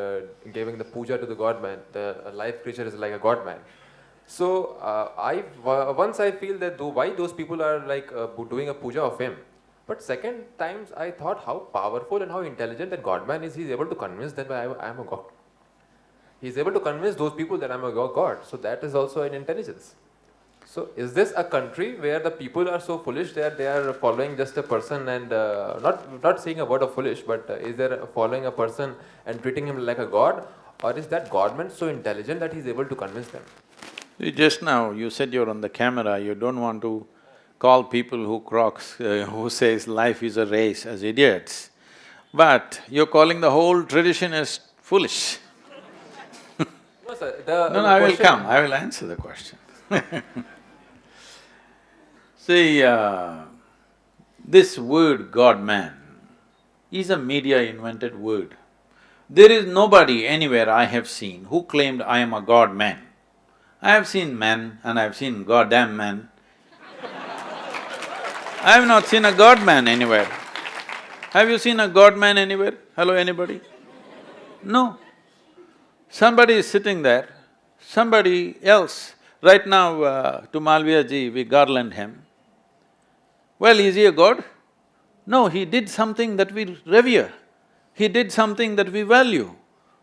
giving the puja to the godman. The life creature is like a godman. So, once I feel that why those people are like doing a puja of him. But second times I thought how powerful and how intelligent that godman is. He's able to convince them that I am a god. He's able to convince those people that I'm a god. So that is also an intelligence. So is this a country where the people are so foolish that they are following just a person and not saying a word of foolish, but is there following a person and treating him like a god, or is that godman so intelligent that he's able to convince them? Just now you said you're on the camera, you don't want to call people who says life is a race as idiots, but you're calling the whole tradition as foolish. No, sir, No, I will come, I will answer the question. See, this word God-man is a media-invented word. There is nobody anywhere I have seen who claimed, "I am a God-man." I have seen men and I have seen goddamn men. I have not seen a God-man anywhere. Have you seen a God-man anywhere? Hello, anybody? No. Somebody is sitting there, somebody else Right now, to Malviya ji, we garland him. Well, is he a god? No, he did something that we revere. He did something that we value.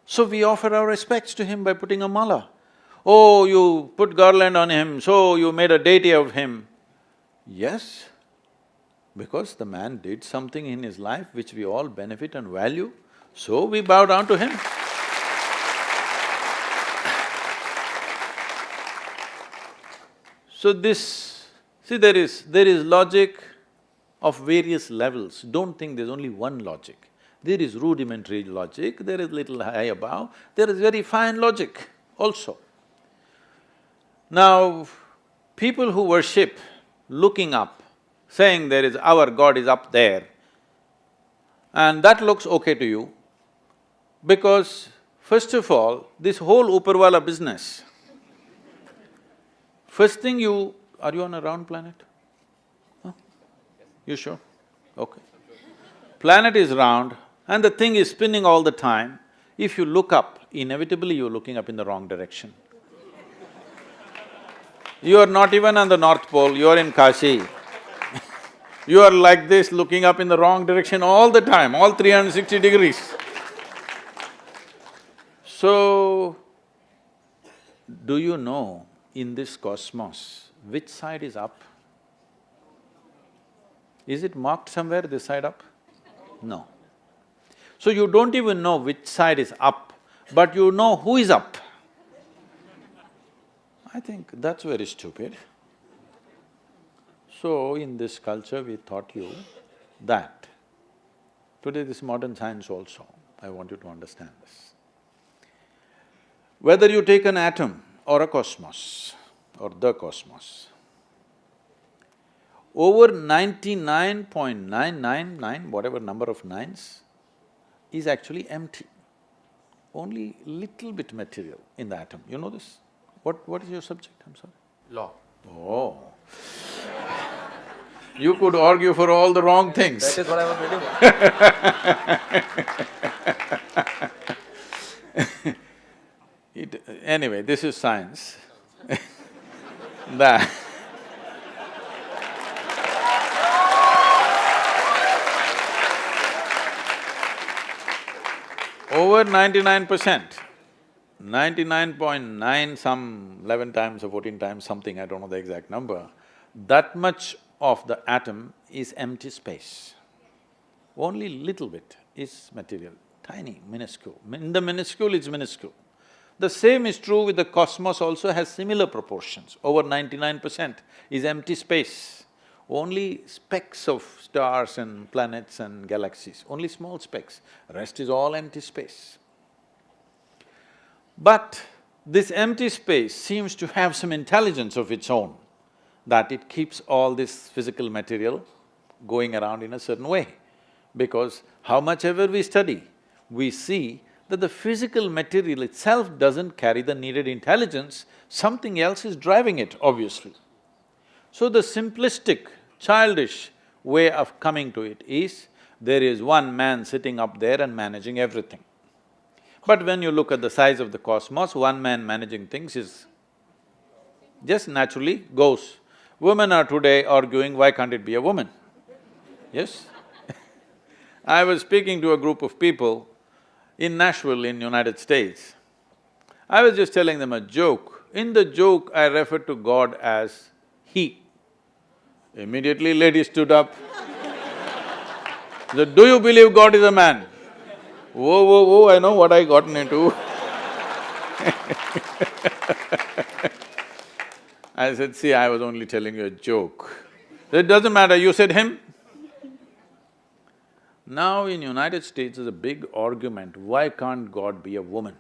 So we offer our respects to him by putting a mala. Oh, you put garland on him, so you made a deity of him. Yes, because the man did something in his life which we all benefit and value, so we bow down to him. So this… see, there is logic of various levels. Don't think there's only one logic. There is rudimentary logic, there is little high above, there is very fine logic also. Now, people who worship looking up, saying there is… our God is up there, and that looks okay to you, because first of all, this whole Uparwala business, first thing you… are you on a round planet? Huh? You sure? Okay. Planet is round and the thing is spinning all the time. If you look up, inevitably you're looking up in the wrong direction. You are not even on the North Pole, you are in Kashi. You are like this, looking up in the wrong direction all the time, all 360 degrees. So, do you know in this cosmos, which side is up? Is it marked somewhere, this side up? No. So you don't even know which side is up, but you know who is up. I think that's very stupid. So in this culture we taught you that. Today this modern science also, I want you to understand this. Whether you take an atom or a cosmos or the cosmos, over 99.999, whatever number of nines, is actually empty. Only little bit material in the atom, you know this? What is your subject, I'm sorry? Law. Oh. You could argue for all the wrong things. That is what I was reading. Anyway, this is science. That over 99%, 99.9 some 11 times or 14 times something, I don't know the exact number, that much of the atom is empty space. Only little bit is material, tiny, minuscule. In the minuscule, it's minuscule. The same is true with the cosmos, also has similar proportions. Over 99% is empty space. Only specks of stars and planets and galaxies, only small specks, rest is all empty space. But this empty space seems to have some intelligence of its own, that it keeps all this physical material going around in a certain way. Because how much ever we study, we see that the physical material itself doesn't carry the needed intelligence, something else is driving it, obviously. So the simplistic, childish way of coming to it is, there is one man sitting up there and managing everything. But when you look at the size of the cosmos, one man managing things is… just naturally goes. Women are today arguing, why can't it be a woman? Yes? I was speaking to a group of people in Nashville in United States. I was just telling them a joke. In the joke, I referred to God as He. Immediately lady stood up. Said, do you believe God is a man? Whoa, whoa, whoa, I know what I gotten into. I said, see, I was only telling you a joke. It doesn't matter, you said him. Now in United States there's a big argument, why can't God be a woman?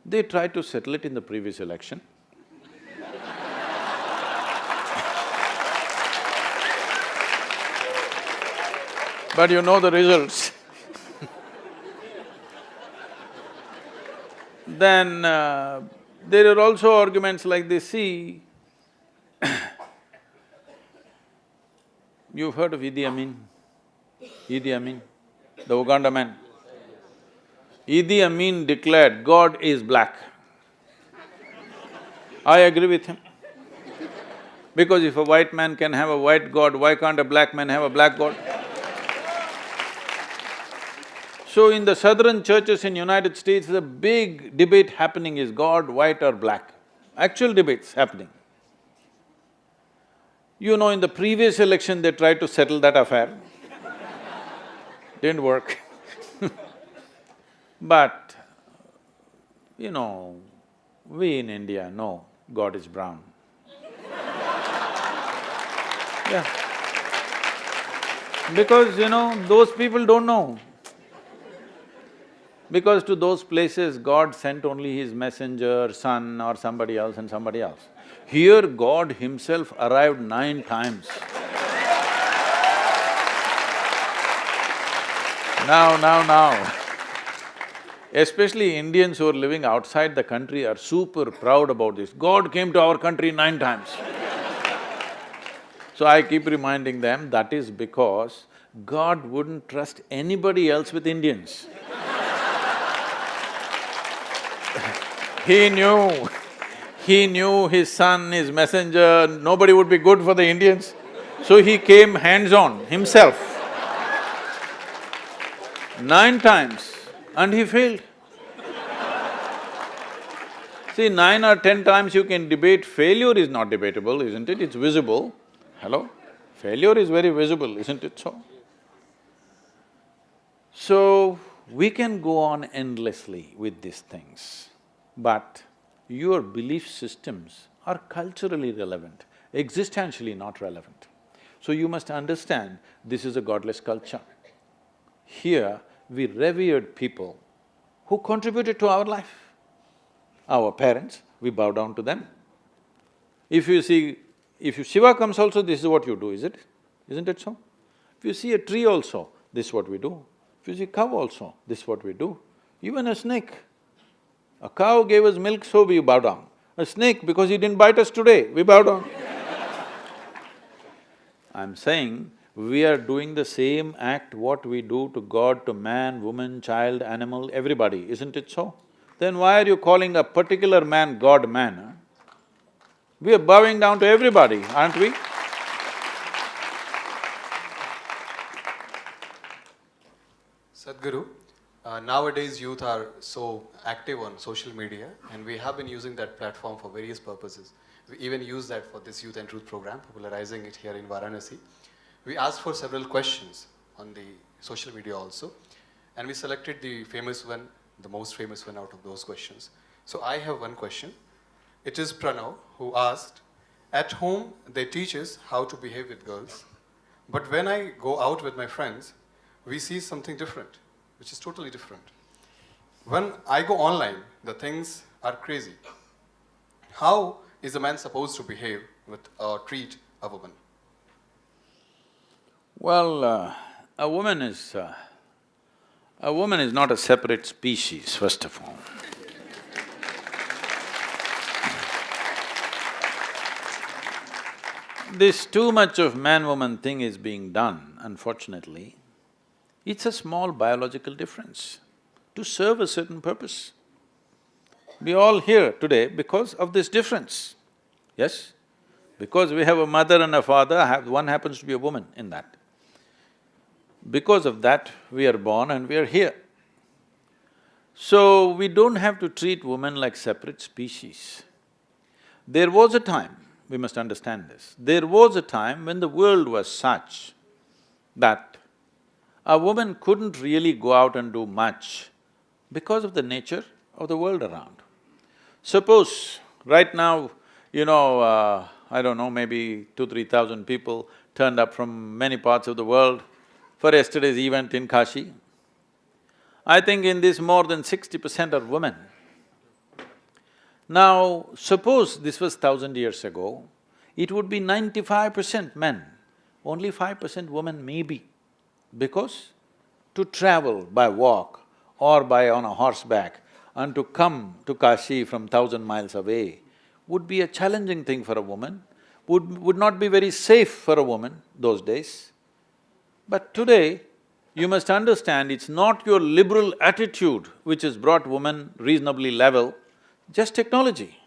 They tried to settle it in the previous election. But you know the results. Then there are also arguments like this, see, you've heard of Idi Amin? Idi Amin, the Uganda man. Idi Amin declared, God is black. I agree with him. Because if a white man can have a white god, why can't a black man have a black god? So in the southern churches in United States, the big debate happening is God, white or black. Actual debates happening. You know, in the previous election, they tried to settle that affair. Didn't work. But, you know, we in India know God is brown. Yeah. Because, you know, those people don't know. Because to those places, God sent only His messenger, son or somebody else and somebody else. Here, God Himself arrived 9 times. Now. Especially Indians who are living outside the country are super proud about this. God came to our country 9 times. So I keep reminding them, that is because God wouldn't trust anybody else with Indians. He knew His son, His messenger, nobody would be good for the Indians. So He came hands-on Himself 9 times and He failed. See, 9 or 10 times you can debate, failure is not debatable, isn't it? It's visible. Hello? Failure is very visible, isn't it so? So, we can go on endlessly with these things, but your belief systems are culturally relevant, existentially not relevant. So you must understand, this is a godless culture. Here, we revered people who contributed to our life. Our parents, we bow down to them. If you see, if Shiva comes also, this is what you do, is it? Isn't it so? If you see a tree also, this is what we do. If you see cow also, this is what we do. Even a snake. A cow gave us milk, so we bow down. A snake, because he didn't bite us today, we bow down. I'm saying, we are doing the same act what we do to God, to man, woman, child, animal, everybody, isn't it so? Then why are you calling a particular man God man, huh? We are bowing down to everybody, aren't we? Sadhguru, nowadays youth are so active on social media and we have been using that platform for various purposes. We even use that for this Youth and Truth program, popularizing it here in Varanasi. We asked for several questions on the social media also, and we selected the famous one, the most famous one out of those questions. So I have one question. It is Pranav who asked, at home they teach us how to behave with girls, but when I go out with my friends, we see something different, which is totally different. When I go online, the things are crazy. How is a man supposed to behave with or treat a woman? Well, a woman is not a separate species, first of all. This too much of man-woman thing is being done, unfortunately. It's a small biological difference to serve a certain purpose. We all here today because of this difference, yes? Because we have a mother and a father, one happens to be a woman in that. Because of that, we are born and we are here. So, we don't have to treat women like separate species. There was a time, we must understand this, there was a time when the world was such that a woman couldn't really go out and do much because of the nature of the world around. Suppose, right now, I don't know, maybe 2,000–3,000 people turned up from many parts of the world for yesterday's event in Kashi. I think in this more than 60% are women. Now, suppose this was 1,000 years ago, it would be 95% men, only 5% women maybe. Because to travel by walk or by on a horseback and to come to Kashi from 1,000 miles away would be a challenging thing for a woman, would not be very safe for a woman those days. But today, you must understand it's not your liberal attitude which has brought women reasonably level, just technology.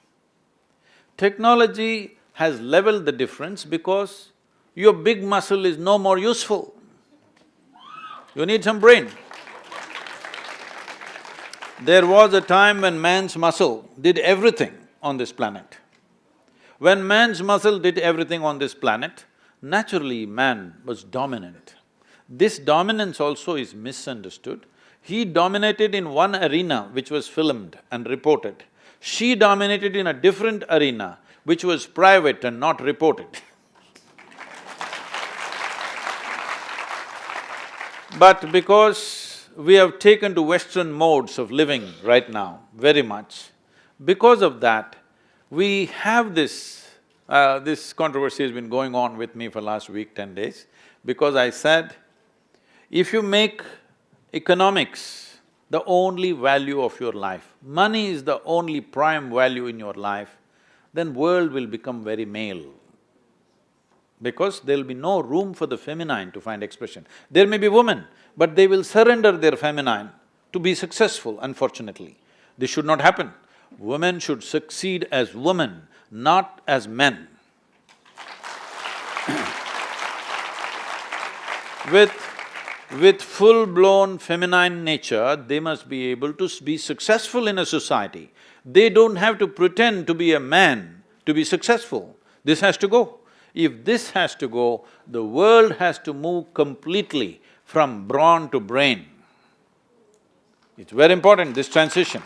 Technology has leveled the difference because your big muscle is no more useful. You need some brain. There was a time when man's muscle did everything on this planet. When man's muscle did everything on this planet, naturally man was dominant. This dominance also is misunderstood. He dominated in one arena which was filmed and reported. She dominated in a different arena which was private and not reported. But because we have taken to Western modes of living right now, very much, because of that, we have this controversy has been going on with me for last week, 10 days, because I said, if you make economics the only value of your life, money is the only prime value in your life, then world will become very male. Because there'll be no room for the feminine to find expression. There may be women, but they will surrender their feminine to be successful, unfortunately. This should not happen. Women should succeed as women, not as men. With full-blown feminine nature, they must be able to be successful in a society. They don't have to pretend to be a man to be successful. This has to go. If this has to go, the world has to move completely from brawn to brain. It's very important, this transition.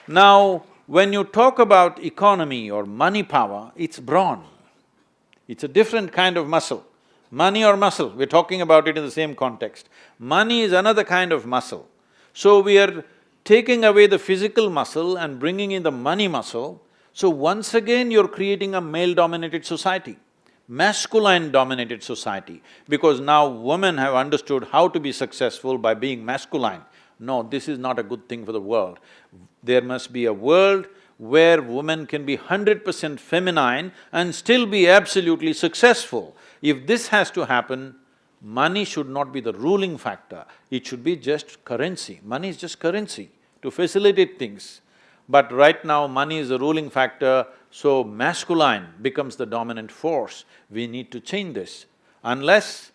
Now, when you talk about economy or money power, it's brawn. It's a different kind of muscle. Money or muscle, we're talking about it in the same context. Money is another kind of muscle. So we are taking away the physical muscle and bringing in the money muscle. So once again you're creating a male-dominated society, masculine-dominated society, because now women have understood how to be successful by being masculine. No, this is not a good thing for the world. There must be a world where women can be 100% feminine and still be absolutely successful. If this has to happen, money should not be the ruling factor, it should be just currency. Money is just currency to facilitate things. But right now, money is the ruling factor, so masculine becomes the dominant force. We need to change this. Unless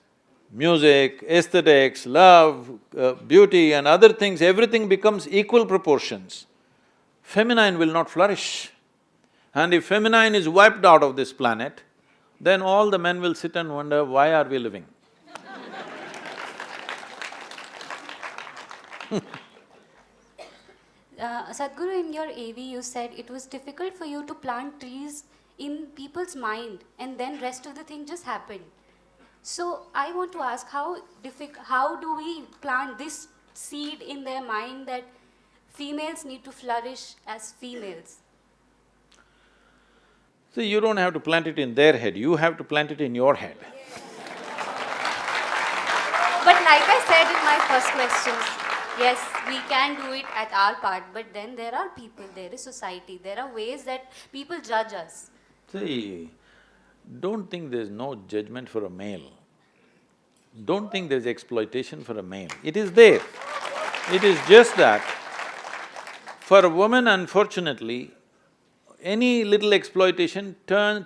music, aesthetics, love, beauty and other things, everything becomes equal proportions, feminine will not flourish. And if feminine is wiped out of this planet, then all the men will sit and wonder, why are we living? Sadhguru, in your AV you said it was difficult for you to plant trees in people's mind and then rest of the thing just happened. So I want to ask, how do we plant this seed in their mind that females need to flourish as females? See, you don't have to plant it in their head, you have to plant it in your head. But like I said in my first question, yes, we can do it at our part, but then there are people, there is society, there are ways that people judge us. See, don't think there's no judgment for a male. Don't think there's exploitation for a male. It is there. It is just that for a woman, unfortunately, any little exploitation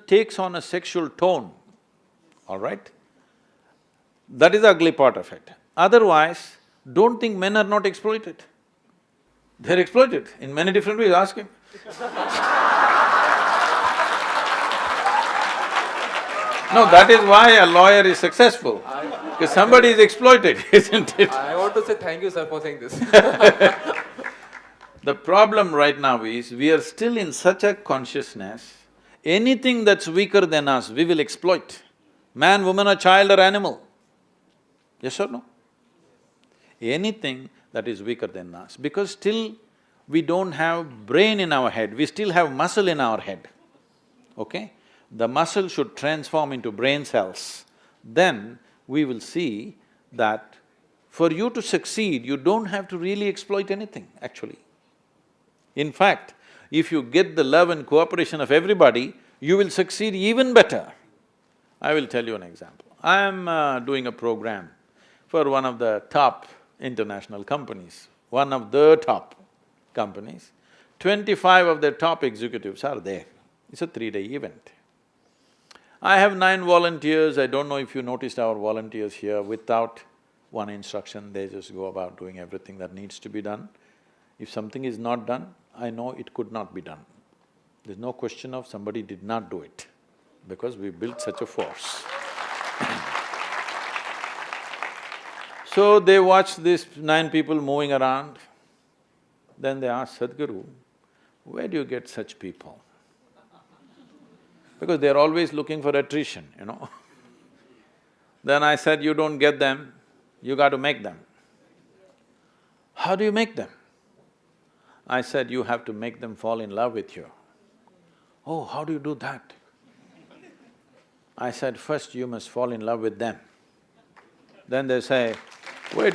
takes on a sexual tone, all right? That is the ugly part of it. Otherwise, don't think men are not exploited. They're exploited in many different ways, ask him. No, that is why a lawyer is successful, because somebody is exploited, isn't it? I want to say thank you, sir, for saying this. The problem right now is, we are still in such a consciousness, anything that's weaker than us, we will exploit. Man, woman or child or animal. Yes or no? Anything that is weaker than us, because still we don't have brain in our head, we still have muscle in our head, okay? The muscle should transform into brain cells. Then we will see that for you to succeed, you don't have to really exploit anything, actually. In fact, if you get the love and cooperation of everybody, you will succeed even better. I will tell you an example. I am doing a program for one of the top international companies, one of the top companies. 25 of their top executives are there. It's a 3-day event. I have 9 volunteers. I don't know if you noticed our volunteers here, without one instruction, they just go about doing everything that needs to be done. If something is not done, I know it could not be done. There's no question of somebody did not do it, because we built such a force. So they watched these 9 people moving around. Then they asked Sadhguru, where do you get such people? Because they're always looking for attrition, you know. Then I said, you don't get them, you got to make them. How do you make them? I said, you have to make them fall in love with you. Oh, how do you do that? I said, first you must fall in love with them. Then they say, wait,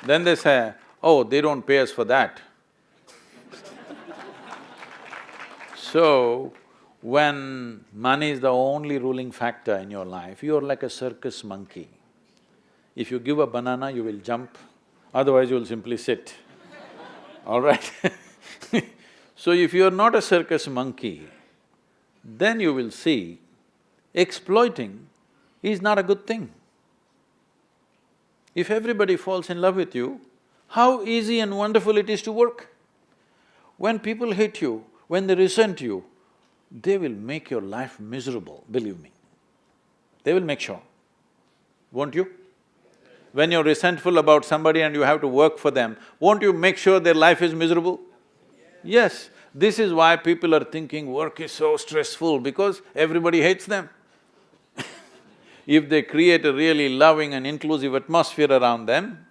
Then they say, oh, they don't pay us for that. So, when money is the only ruling factor in your life, you're like a circus monkey. If you give a banana, you will jump, otherwise you'll simply sit, all right? So if you're not a circus monkey, then you will see exploiting is not a good thing. If everybody falls in love with you, how easy and wonderful it is to work. When people hate you, when they resent you, they will make your life miserable, believe me. They will make sure, won't you? When you're resentful about somebody and you have to work for them, won't you make sure their life is miserable? Yes, this is why people are thinking work is so stressful, because everybody hates them. If they create a really loving and inclusive atmosphere around them,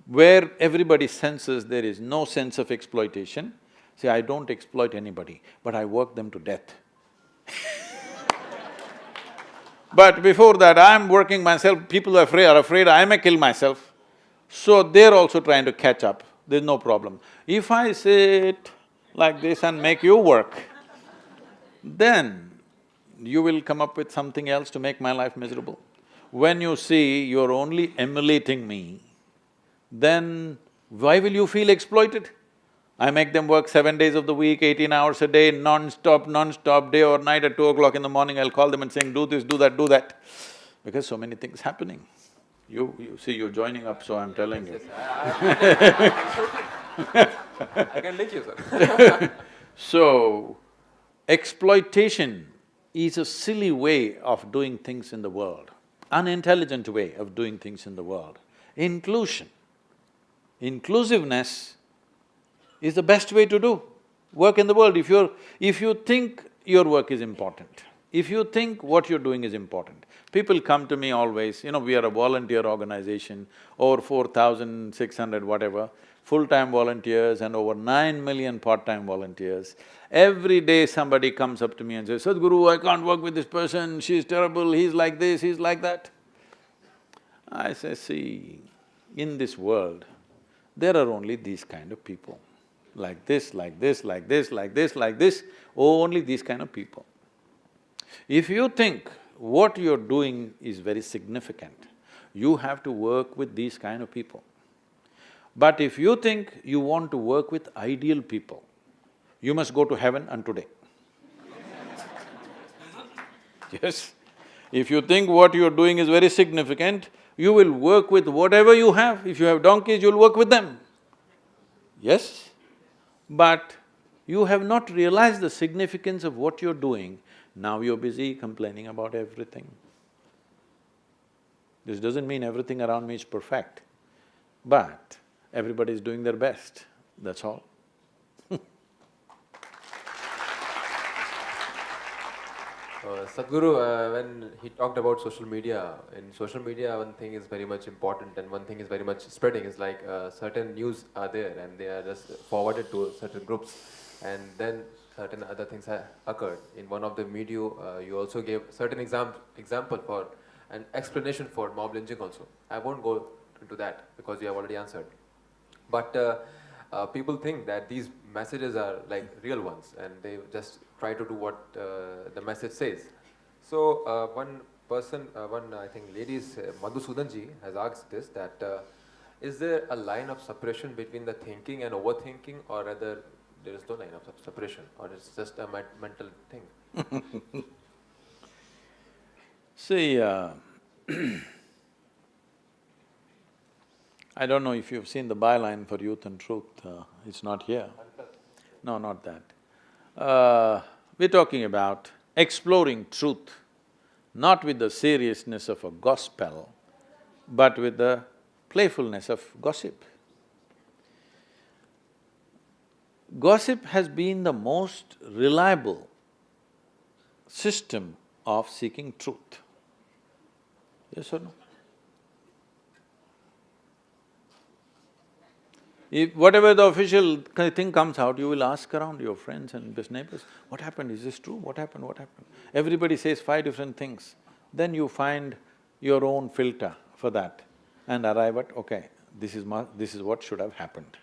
where everybody senses there is no sense of exploitation, see, I don't exploit anybody, but I work them to death. But before that, I'm working myself, people are afraid I may kill myself, so they're also trying to catch up, there's no problem. If I sit like this and make you work, then you will come up with something else to make my life miserable. When you see you're only emulating me, then why will you feel exploited? I make them work 7 days of the week, 18 hours a day, non-stop, day or night. At 2 o'clock in the morning, I'll call them and saying, do this, do that, because so many things happening. You see, you're joining up, so I'm telling you. I can link you, sir. So, exploitation is a silly way of doing things in the world, unintelligent way of doing things in the world. Inclusiveness is the best way to do work in the world. If you think your work is important, if you think what you're doing is important, people come to me always, we are a volunteer organization, over 4,600 whatever, full-time volunteers and over 9 million part-time volunteers. Every day somebody comes up to me and says, Sadhguru, I can't work with this person, she's terrible, he's like this, he's like that. I say, see, in this world, there are only these kind of people. Like this, only these kind of people. If you think what you're doing is very significant, you have to work with these kind of people. But if you think you want to work with ideal people, you must go to heaven and today. Yes, if you think what you're doing is very significant, you will work with whatever you have. If you have donkeys, you'll work with them. Yes? But you have not realized the significance of what you're doing, now you're busy complaining about everything. This doesn't mean everything around me is perfect, but everybody is doing their best, that's all. Sadhguru, when he talked about social media, in social media one thing is very much important and one thing is very much spreading, is like certain news are there and they are just forwarded to certain groups and then certain other things have occurred. In one of the video, you also gave certain example for an explanation for mob lynching also. I won't go into that because you have already answered. But people think that these messages are like real ones and they just try to do what the message says. So one person, I think ladies, Madhusudanji has asked this, that is there a line of separation between the thinking and overthinking, or rather there is no line of separation, or it's just a mental thing? See, I don't know if you've seen the byline for Youth and Truth, it's not here. No, not that. We're talking about exploring truth, not with the seriousness of a gospel, but with the playfulness of gossip. Gossip has been the most reliable system of seeking truth. Yes or no? If whatever the official thing comes out, you will ask around your friends and best neighbors, what happened, is this true, what happened, what happened? Everybody says 5 different things. Then you find your own filter for that and arrive at, okay, this is what should have happened.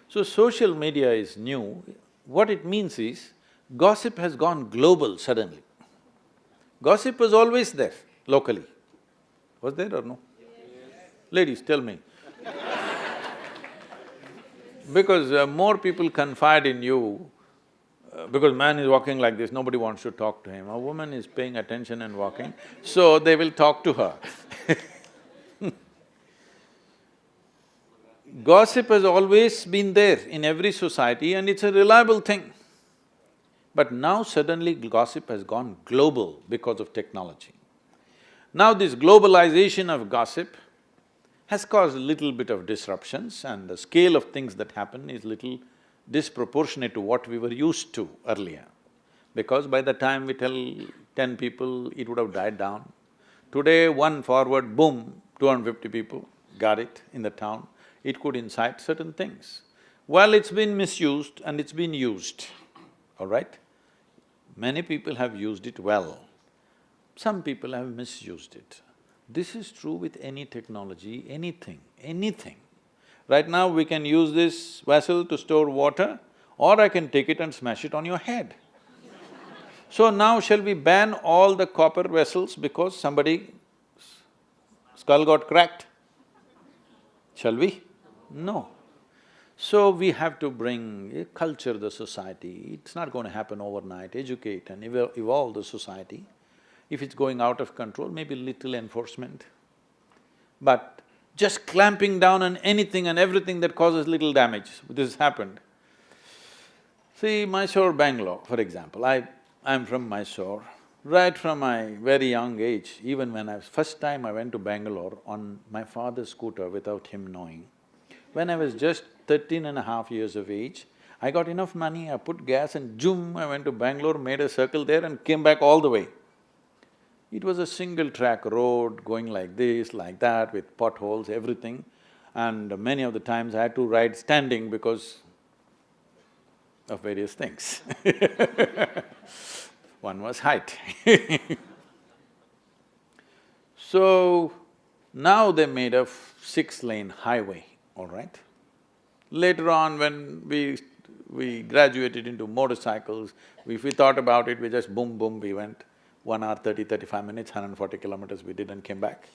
So social media is new. What it means is, gossip has gone global suddenly. Gossip was always there, locally. Was there or no? Yes. Ladies, tell me. Because more people confide in you, because man is walking like this, nobody wants to talk to him. A woman is paying attention and walking, so they will talk to her. Gossip has always been there in every society and it's a reliable thing. But now suddenly gossip has gone global because of technology. Now this globalization of gossip has caused a little bit of disruptions, and the scale of things that happen is little disproportionate to what we were used to earlier. Because by the time we tell 10 people, it would have died down. Today, one forward, boom, 250 people got it in the town. It could incite certain things. Well, it's been misused and it's been used, all right? Many people have used it well. Some people have misused it. This is true with any technology, anything. Right now, we can use this vessel to store water, or I can take it and smash it on your head. So now shall we ban all the copper vessels because somebody's skull got cracked? Shall we? No. So we have to bring culture the society. It's not going to happen overnight. Educate and evolve the society. If it's going out of control, maybe little enforcement. But just clamping down on anything and everything that causes little damage, this has happened. See, Mysore, Bangalore, for example, I'm from Mysore. Right from my very young age, even when first time I went to Bangalore on my father's scooter without him knowing, when I was just 13.5 years of age, I got enough money, I put gas and zoom, I went to Bangalore, made a circle there and came back all the way. It was a single track road going like this, like that, with potholes, everything. And many of the times I had to ride standing because of various things. One was height. So, now they made a 6-lane highway, all right? Later on, when we graduated into motorcycles, if we thought about it, we just boom, boom, we went. 1 hour, 35 minutes, 140 kilometers we did and came back.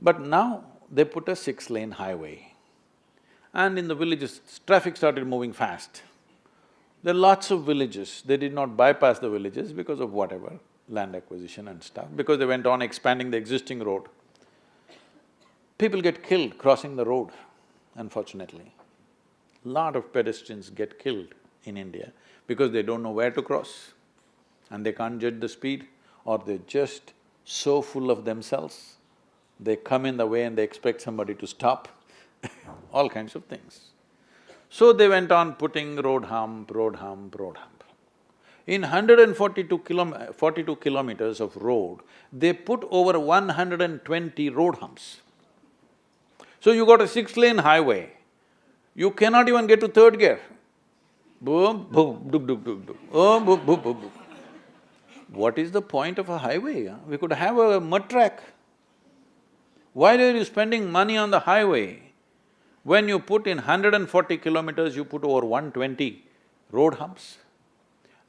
But now, they put a 6-lane highway. And in the villages, traffic started moving fast. There are lots of villages, they did not bypass the villages because of whatever, land acquisition and stuff, because they went on expanding the existing road. People get killed crossing the road, unfortunately. Lot of pedestrians get killed in India because they don't know where to cross and they can't judge the speed, or they're just so full of themselves, they come in the way and they expect somebody to stop, all kinds of things. So they went on putting road hump, road hump, road hump. In 142 kilometers of road, they put over 120 road humps. So you got a 6-lane highway, you cannot even get to 3rd gear. Boom, boom, duk, duk, duk, duk, oh, boom, boom, boom, boom. What is the point of a highway? We could have a mud track. Why are you spending money on the highway? When you put in 140 kilometers, you put over 120 road humps.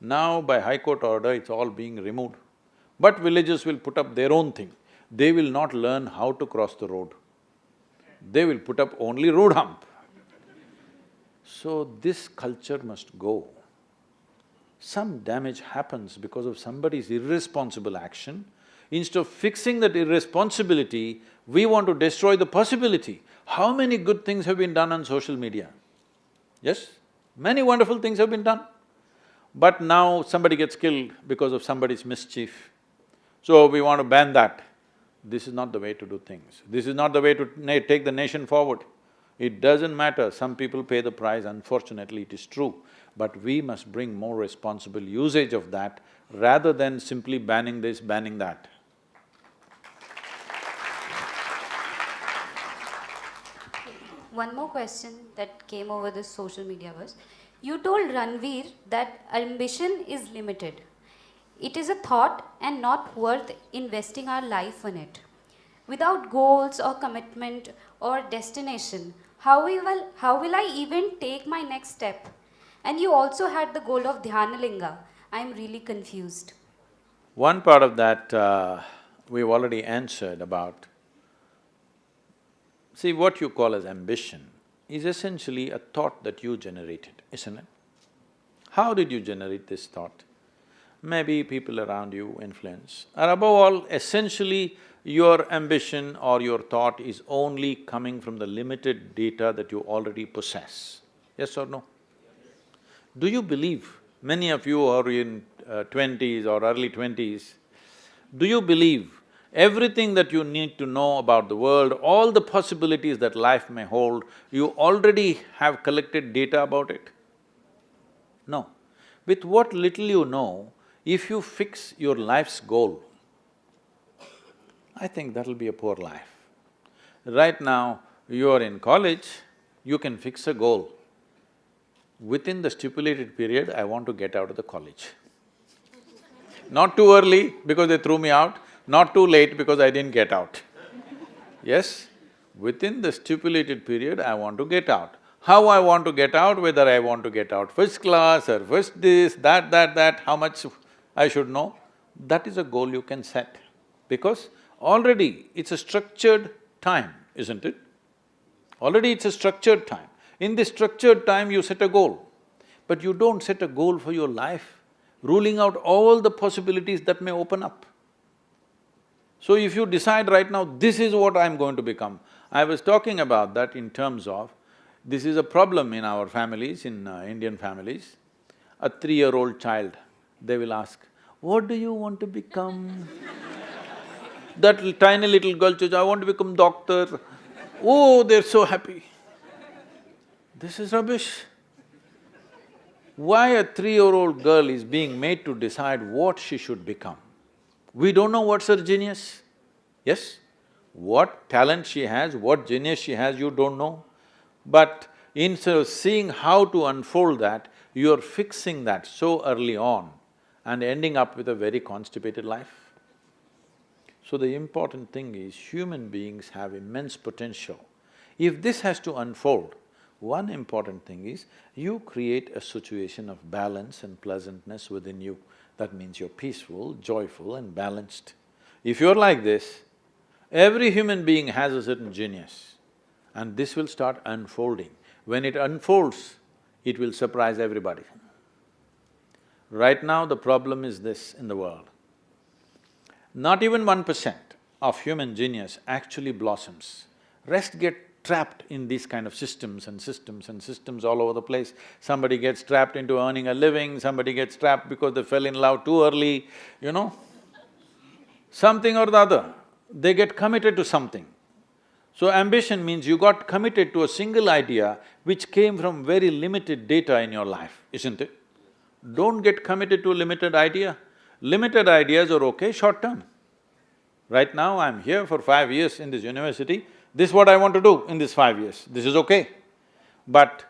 Now by High Court order, it's all being removed. But villages will put up their own thing. They will not learn how to cross the road. They will put up only road hump. So this culture must go. Some damage happens because of somebody's irresponsible action. Instead of fixing that irresponsibility, we want to destroy the possibility. How many good things have been done on social media? Yes? Many wonderful things have been done. But now somebody gets killed because of somebody's mischief. So we want to ban that. This is not the way to do things. This is not the way to take the nation forward. It doesn't matter, some people pay the price, unfortunately it is true, but we must bring more responsible usage of that rather than simply banning this, banning that. One more question that came over this social media was, you told Ranveer that ambition is limited. It is a thought and not worth investing our life on it. Without goals or commitment or destination, how will I even take my next step? And you also had the goal of Dhyanalinga. I'm really confused. One part of that we've already answered about. See, what you call as ambition is essentially a thought that you generated, isn't it? How did you generate this thought? Maybe people around you influence, or above all, essentially your ambition or your thought is only coming from the limited data that you already possess. Yes or no? Do you believe, many of you are in 20s or early 20s, do you believe everything that you need to know about the world, all the possibilities that life may hold, you already have collected data about it? No. With what little you know, if you fix your life's goal, I think that'll be a poor life. Right now, you're in college, you can fix a goal. Within the stipulated period, I want to get out of the college. Not too early because they threw me out, not too late because I didn't get out. Yes? Within the stipulated period, I want to get out. How I want to get out, whether I want to get out first class or first this, that, how much I should know, that is a goal you can set. Because already it's a structured time, isn't it? Already it's a structured time. In this structured time, you set a goal. But you don't set a goal for your life, ruling out all the possibilities that may open up. So if you decide right now, this is what I'm going to become, I was talking about that in terms of, this is a problem in our families, in Indian families. A 3-year-old child, they will ask, what do you want to become? That tiny little girl says, I want to become doctor. Oh, they're so happy. This is rubbish. Why a 3-year-old girl is being made to decide what she should become? We don't know what's her genius, yes? What talent she has, what genius she has, you don't know. But instead of seeing how to unfold that, you're fixing that so early on and ending up with a very constipated life. So the important thing is, human beings have immense potential. If this has to unfold, one important thing is, you create a situation of balance and pleasantness within you. That means you're peaceful, joyful and balanced. If you're like this, every human being has a certain genius and this will start unfolding. When it unfolds, it will surprise everybody. Right now, the problem is this in the world. Not even 1% of human genius actually blossoms. Rest get trapped in these kind of systems and systems and systems all over the place. Somebody gets trapped into earning a living, somebody gets trapped because they fell in love too early, you know. Something or the other, they get committed to something. So ambition means you got committed to a single idea which came from very limited data in your life, isn't it? Don't get committed to a limited idea. Limited ideas are okay short-term. Right now, I'm here for 5 years in this university, this is what I want to do in these 5 years, this is okay. But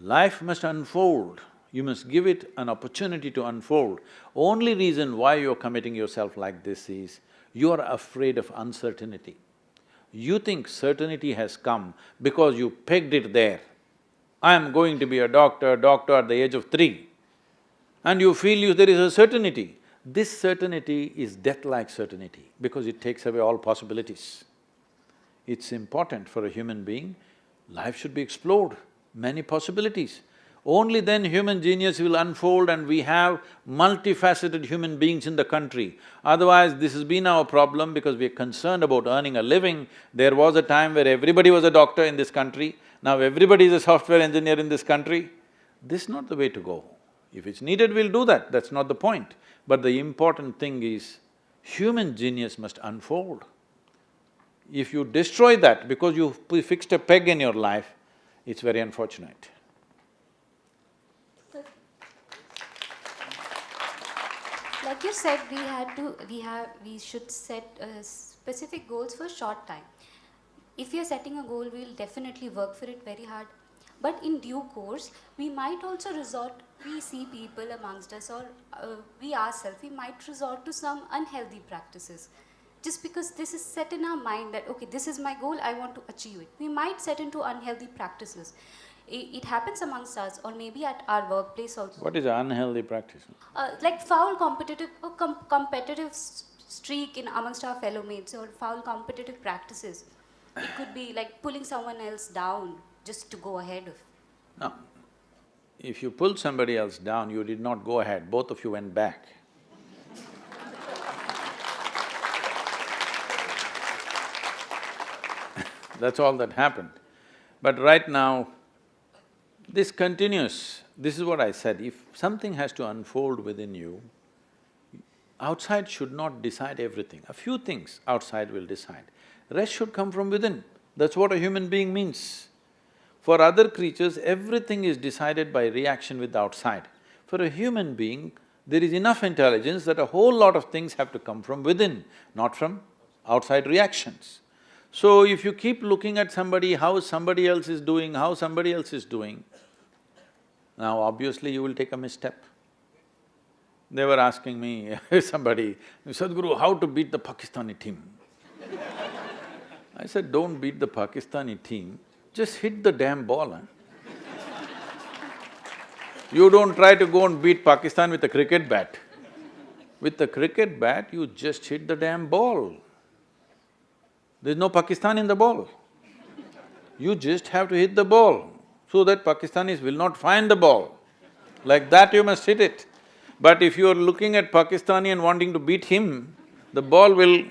life must unfold, you must give it an opportunity to unfold. Only reason why you're committing yourself like this is, you're afraid of uncertainty. You think certainty has come because you pegged it there. I'm going to be a doctor at the age of 3. And you feel there is a certainty. This certainty is death-like certainty because it takes away all possibilities. It's important for a human being, life should be explored. many possibilities. Only then human genius will unfold and we have multifaceted human beings in the country. Otherwise, this has been our problem because we are concerned about earning a living. There was a time where everybody was a doctor in this country, now everybody is a software engineer in this country. This is not the way to go. If it's needed, we'll do that, that's not the point. But the important thing is, human genius must unfold. If you destroy that because you fixed a peg in your life, it's very unfortunate. Like you said, we should set specific goals for short time. If you're setting a goal, we'll definitely work for it very hard. But in due course, we might also we see people amongst us or we ourselves, we might resort to some unhealthy practices. Just because this is set in our mind that, okay, this is my goal, I want to achieve it. We might set into unhealthy practices. It happens amongst us or maybe at our workplace also. What is an unhealthy practice? Like foul competitive streak in amongst our fellow mates or foul competitive practices. It could be like pulling someone else down just to go ahead of. No. If you pulled somebody else down, you did not go ahead, both of you went back. That's all that happened. But right now, this continues. This is what I said, if something has to unfold within you, outside should not decide everything. A few things outside will decide. Rest should come from within. That's what a human being means. For other creatures, everything is decided by reaction with the outside. For a human being, there is enough intelligence that a whole lot of things have to come from within, not from outside reactions. So if you keep looking at somebody, how somebody else is doing, now obviously you will take a misstep. They were asking me, somebody, Sadhguru, how to beat the Pakistani team? I said, don't beat the Pakistani team, just hit the damn ball, huh? You don't try to go and beat Pakistan with a cricket bat. With the cricket bat, you just hit the damn ball. There's no Pakistan in the ball. You just have to hit the ball so that Pakistanis will not find the ball. Like that you must hit it. But if you are looking at Pakistani and wanting to beat him, the ball will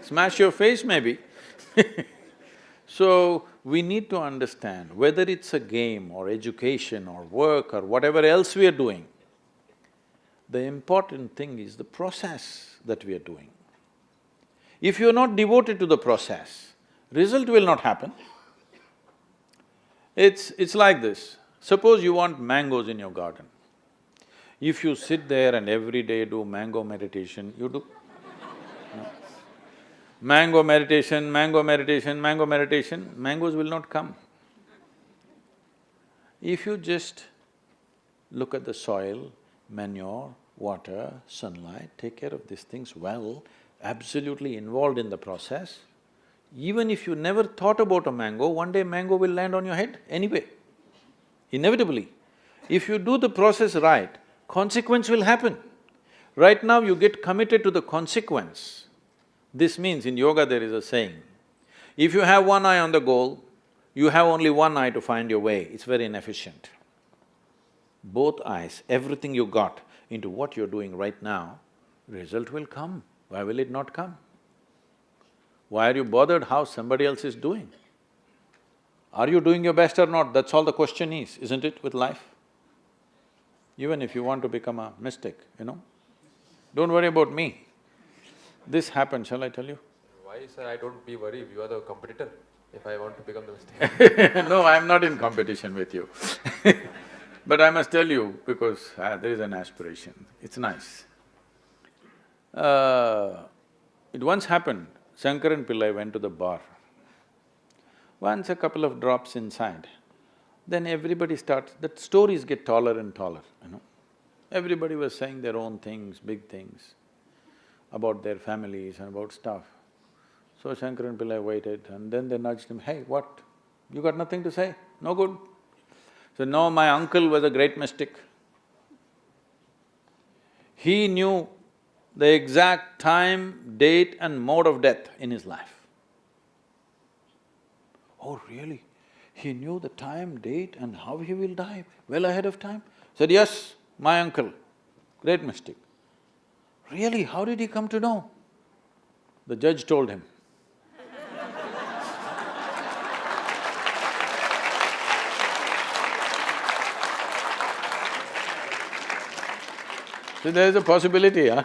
smash your face maybe. So, we need to understand whether it's a game or education or work or whatever else we are doing, the important thing is the process that we are doing. If you're not devoted to the process, result will not happen. It's like this, suppose you want mangoes in your garden. If you sit there and every day do mango meditation, you do? No. Mango meditation, mangoes will not come. If you just look at the soil, manure, water, sunlight, take care of these things well, absolutely involved in the process, even if you never thought about a mango, one day mango will land on your head anyway, inevitably. If you do the process right, consequence will happen. Right now you get committed to the consequence. This means in yoga there is a saying, if you have one eye on the goal, you have only one eye to find your way, it's very inefficient. Both eyes, everything you got into what you're doing right now, result will come. Why will it not come? Why are you bothered how somebody else is doing? Are you doing your best or not? That's all the question is, isn't it, with life? Even if you want to become a mystic, don't worry about me. This happened, shall I tell you? Why, sir, I don't be worried, you are the competitor if I want to become the mystic. No, I'm not in competition with you but I must tell you because there is an aspiration, it's nice. It once happened, Shankaran Pillai went to the bar. Once a couple of drops inside, then everybody starts… that stories get taller and taller, Everybody was saying their own things, big things, about their families and about stuff. So Shankaran Pillai waited and then they nudged him, hey, what? You got nothing to say? No good? So, no, my uncle was a great mystic. He knew the exact time, date and mode of death in his life. Oh, really? He knew the time, date and how he will die well ahead of time. Said, yes, my uncle, great mystic. Really, how did he come to know? The judge told him. So there is a possibility, huh?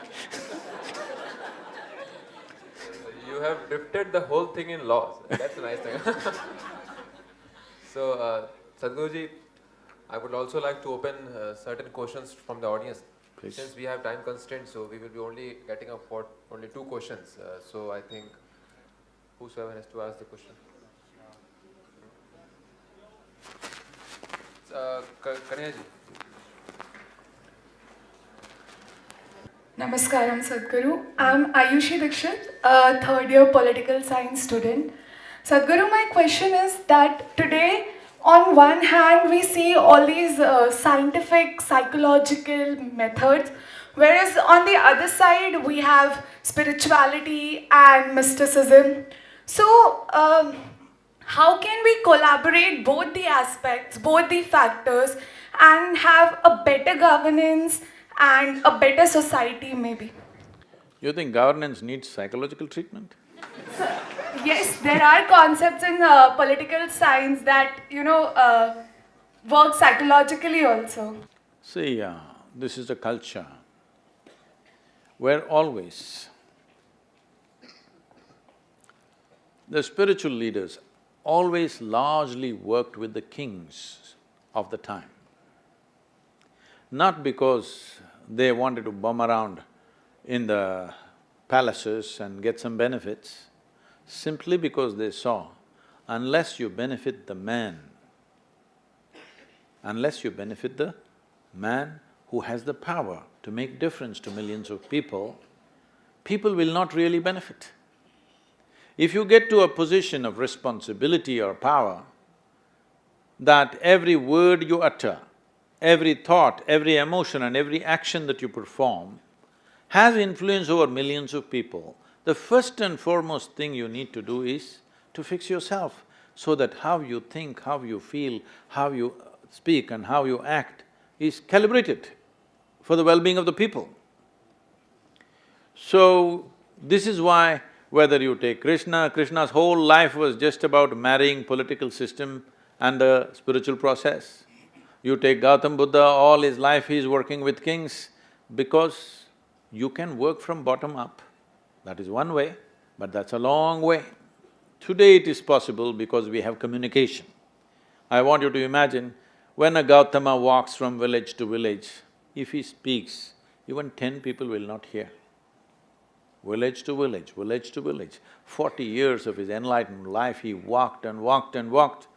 You have drifted the whole thing in laws. That's a nice thing. So, Sadhguruji, I would also like to open certain questions from the audience. Please. Since we have time constraints, so we will be only getting up for only 2 questions. So I think whosoever has to ask the question. Kanyaji. Namaskaram, Sadhguru. I'm Ayushi Dikshit, a third-year political science student. Sadhguru, my question is that today, on one hand, we see all these scientific, psychological methods, whereas on the other side, we have spirituality and mysticism. So, how can we collaborate both the aspects, both the factors, and have a better governance and a better society, maybe? You think governance needs psychological treatment? Yes, there are concepts in political science that, work psychologically also. See, this is a culture where always the spiritual leaders always largely worked with the kings of the time. Not because they wanted to bum around in the palaces and get some benefits, simply because they saw, unless you benefit the man, unless you benefit the man who has the power to make difference to millions of people, people will not really benefit. If you get to a position of responsibility or power, that every word you utter, every thought, every emotion and every action that you perform has influence over millions of people, the first and foremost thing you need to do is to fix yourself so that how you think, how you feel, how you speak and how you act is calibrated for the well-being of the people. So, this is why whether you take Krishna, Krishna's whole life was just about marrying political system and the spiritual process. You take Gautam Buddha, all his life he is working with kings because you can work from bottom up. That is one way, but that's a long way. Today it is possible because we have communication. I want you to imagine, when a Gautama walks from village to village, if he speaks, even 10 people will not hear. Village to village, village to village. 40 years of his enlightened life, he walked and walked and walked.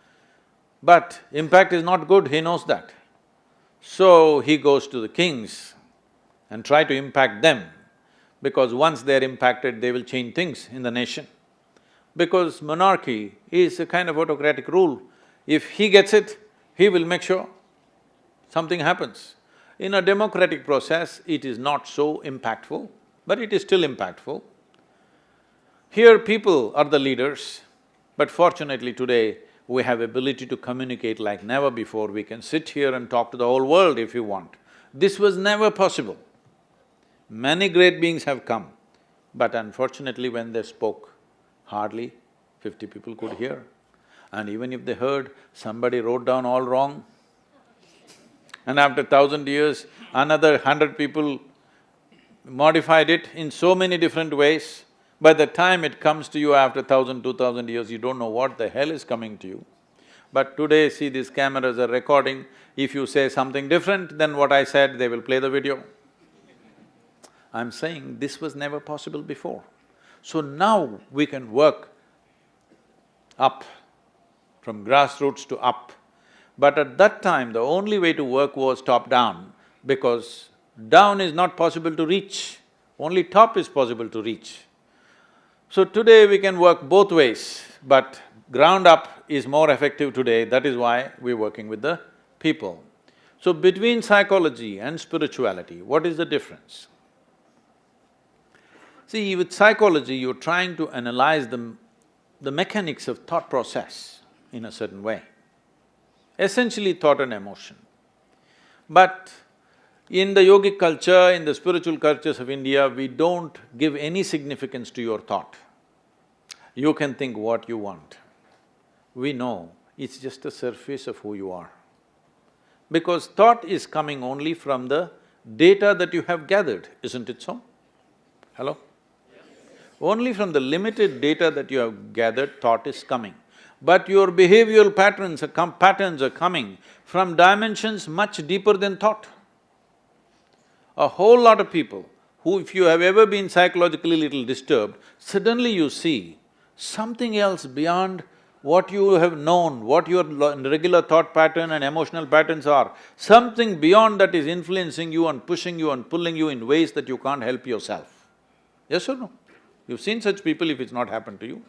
But impact is not good, he knows that. So he goes to the kings and try to impact them, because once they're impacted, they will change things in the nation. Because monarchy is a kind of autocratic rule. If he gets it, he will make sure something happens. In a democratic process, it is not so impactful, but it is still impactful. Here people are the leaders, but fortunately today, we have ability to communicate like never before. We can sit here and talk to the whole world if you want. This was never possible. Many great beings have come, but unfortunately when they spoke, hardly 50 people could hear. And even if they heard, somebody wrote down all wrong. And after 1,000 years, another 100 people modified it in so many different ways. By the time it comes to you after 1,000, 2,000 years, you don't know what the hell is coming to you. But today, see, these cameras are recording. If you say something different than what I said, they will play the video. I'm saying this was never possible before. So now we can work up, from grassroots to up. But at that time, the only way to work was top-down, because down is not possible to reach, only top is possible to reach. So today we can work both ways, but ground up is more effective today, that is why we're working with the people. So between psychology and spirituality, what is the difference? See, with psychology, you're trying to analyze the mechanics of thought process in a certain way. essentially thought and emotion. But in the yogic culture, in the spiritual cultures of India, we don't give any significance to your thought. You can think what you want. We know it's just the surface of who you are. Because thought is coming only from the data that you have gathered, isn't it so? Hello? Only from the limited data that you have gathered, thought is coming. But your behavioral patterns are coming from dimensions much deeper than thought. A whole lot of people who, if you have ever been psychologically little disturbed, suddenly you see something else beyond what you have known, what your regular thought pattern and emotional patterns are. Something beyond that is influencing you and pushing you and pulling you in ways that you can't help yourself. Yes or no? You've seen such people if it's not happened to you.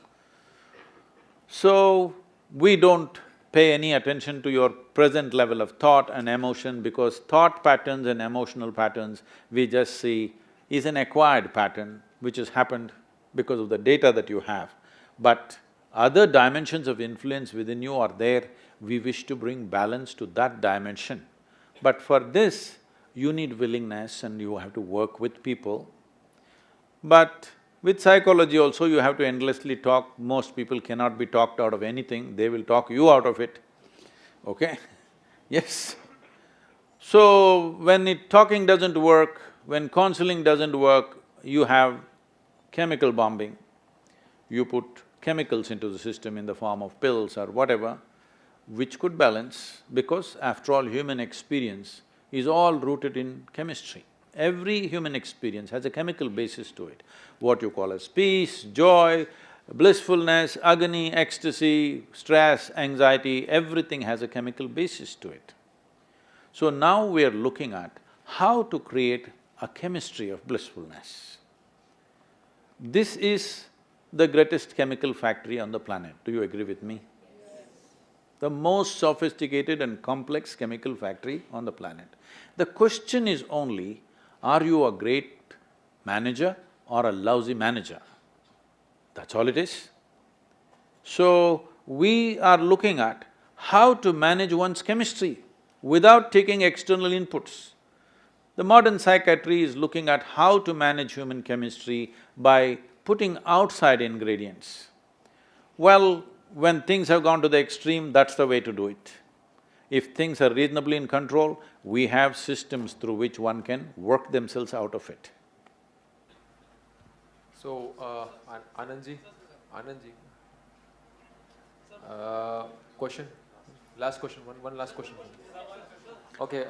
So, we don't pay any attention to your present level of thought and emotion because thought patterns and emotional patterns we just see is an acquired pattern which has happened because of the data that you have. But other dimensions of influence within you are there, we wish to bring balance to that dimension. But for this, you need willingness and you have to work with people. But with psychology also, you have to endlessly talk. Most people cannot be talked out of anything, they will talk you out of it, okay? Yes. So, when talking doesn't work, when counseling doesn't work, you have chemical bombing. You put chemicals into the system in the form of pills or whatever, which could balance, because after all, human experience is all rooted in chemistry. Every human experience has a chemical basis to it. What you call as peace, joy, blissfulness, agony, ecstasy, stress, anxiety, everything has a chemical basis to it. So now we are looking at how to create a chemistry of blissfulness. This is the greatest chemical factory on the planet, do you agree with me? The most sophisticated and complex chemical factory on the planet. The question is only, are you a great manager or a lousy manager? That's all it is. So, we are looking at how to manage one's chemistry without taking external inputs. The modern psychiatry is looking at how to manage human chemistry by putting outside ingredients. Well, when things have gone to the extreme, that's the way to do it. If things are reasonably in control, we have systems through which one can work themselves out of it. So, Anandji, question? Last question, one last question. Okay,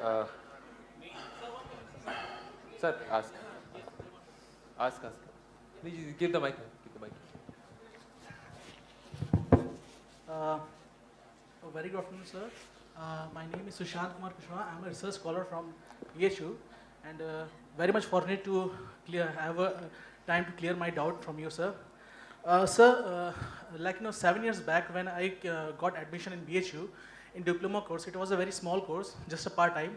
sir, ask. Please give the mic, Very good afternoon, sir. My name is Sushant Kumar Kushwaha. I'm a research scholar from BHU and very much fortunate to have a time to clear my doubt from you, sir. Sir, 7 years back when I got admission in BHU in diploma course, it was a very small course, just a part-time.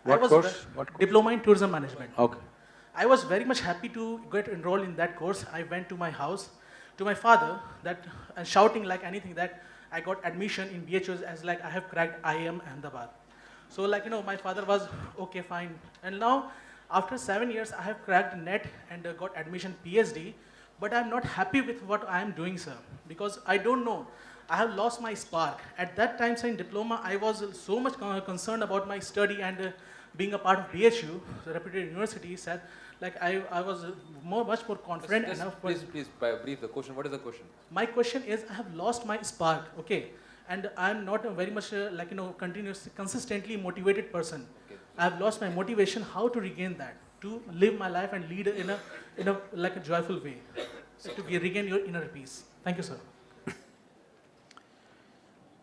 What course? Diploma in tourism management. Okay. I was very much happy to get enrolled in that course. I went to my house, to my father, and shouting like anything that I got admission in BHU as like I have cracked IIM Ahmedabad. So my father was okay, fine. And now after 7 years, I have cracked NET and got admission PhD, but I'm not happy with what I am doing, sir, because I don't know. I have lost my spark. At that time, sir, in diploma, I was so much concerned about my study and being a part of BHU, the reputed university, said I was much more confident enough. Please brief the question. What is the question? My question is, I have lost my spark, okay, and I am not a very much consistently motivated person. Okay. I have lost my motivation. How to regain that? To live my life and lead in a joyful way, to regain your inner peace. Thank you, sir.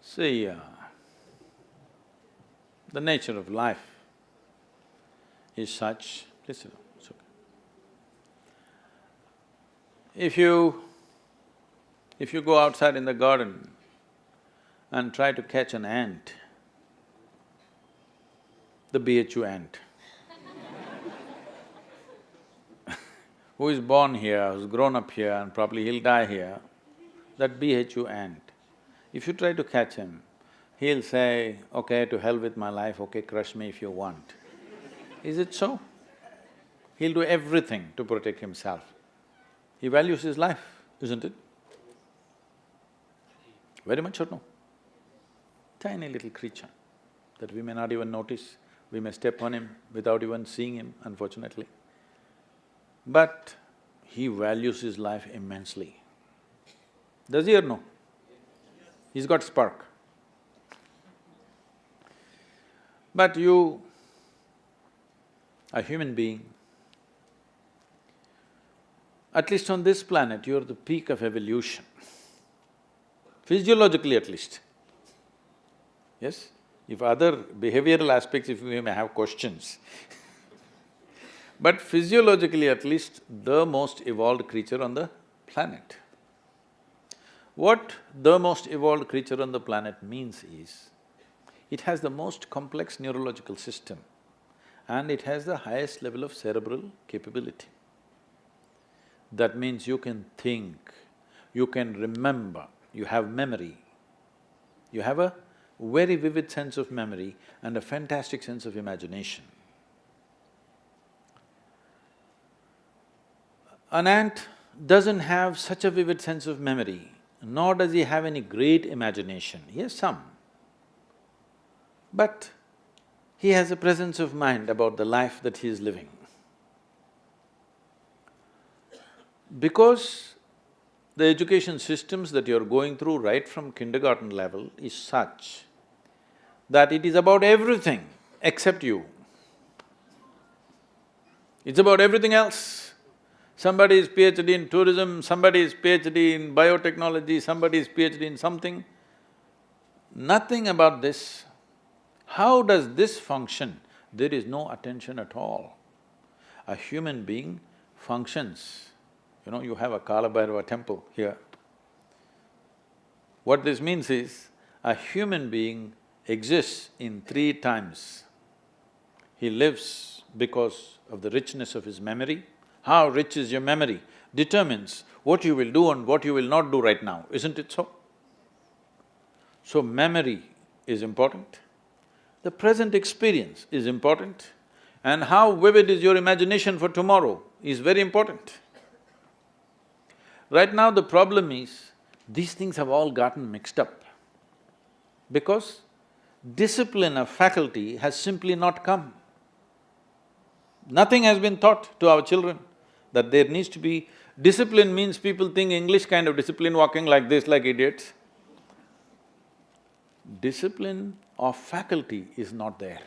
See, the nature of life is such… Please sit down, it's okay. If you go outside in the garden and try to catch an ant, the BHU ant, who is born here, who's grown up here and probably he'll die here, that BHU ant, if you try to catch him, he'll say, okay, to hell with my life, okay, crush me if you want. Is it so? He'll do everything to protect himself. He values his life, isn't it? Very much or no? Tiny little creature that we may not even notice, we may step on him without even seeing him, unfortunately. But he values his life immensely. Does he or no? He's got spark. But you, a human being, at least on this planet, you're the peak of evolution, physiologically at least. Yes? If other behavioral aspects, if we may have questions but physiologically at least, the most evolved creature on the planet. What the most evolved creature on the planet means is, it has the most complex neurological system and it has the highest level of cerebral capability. That means you can think, you can remember, you have memory. You have a very vivid sense of memory and a fantastic sense of imagination. An ant doesn't have such a vivid sense of memory, nor does he have any great imagination. He has some. But he has a presence of mind about the life that he is living. Because the education systems that you're going through right from kindergarten level is such that it is about everything except you. It's about everything else. Somebody is PhD in tourism, somebody is PhD in biotechnology, somebody is PhD in something. Nothing about this. How does this function? There is no attention at all. A human being functions. You know, you have a Kala Bhairava temple here. What this means is, a human being exists in 3 times. He lives because of the richness of his memory. How rich is your memory determines what you will do and what you will not do right now, isn't it so? So memory is important, the present experience is important, and how vivid is your imagination for tomorrow is very important. Right now the problem is, these things have all gotten mixed up because discipline of faculty has simply not come. Nothing has been taught to our children that there needs to be… Discipline means people think English kind of discipline, walking like this like idiots. Discipline of faculty is not there.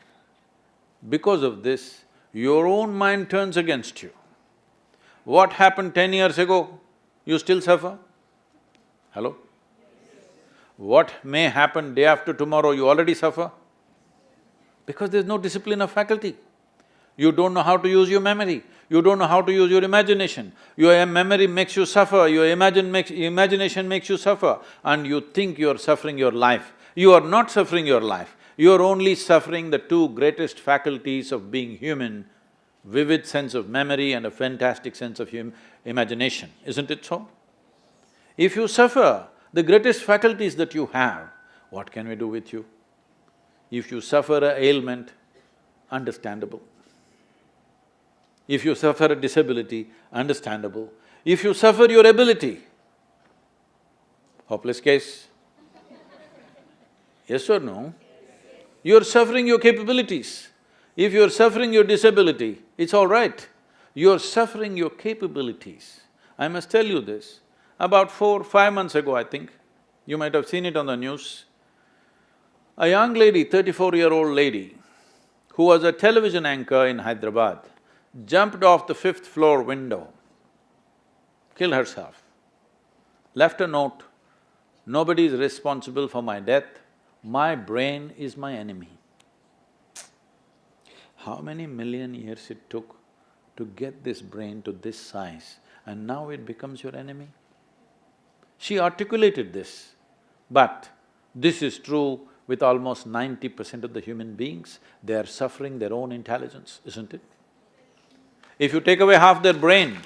Because of this, your own mind turns against you. What happened 10 years ago, you still suffer? Hello? What may happen day after tomorrow, you already suffer? Because there's no discipline of faculty. You don't know how to use your memory, you don't know how to use your imagination. Your memory makes you suffer, your imagination makes you suffer, and you think you're suffering your life. You are not suffering your life, you're only suffering the 2 greatest faculties of being human, vivid sense of memory and a fantastic sense of imagination, isn't it so? If you suffer the greatest faculties that you have, what can we do with you? If you suffer an ailment, understandable. If you suffer a disability, understandable. If you suffer your ability, hopeless case. Yes or no? You're suffering your capabilities. If you're suffering your disability, it's all right. You're suffering your capabilities. I must tell you this, about 4–5 months ago, I think, you might have seen it on the news, a young lady, 34-year-old lady, who was a television anchor in Hyderabad, jumped off the 5th floor window, killed herself, left a note, "Nobody is responsible for my death, my brain is my enemy." How many million years it took to get this brain to this size, and now it becomes your enemy? She articulated this, but this is true with almost 90% of the human beings. They are suffering their own intelligence, isn't it? If you take away half their brain,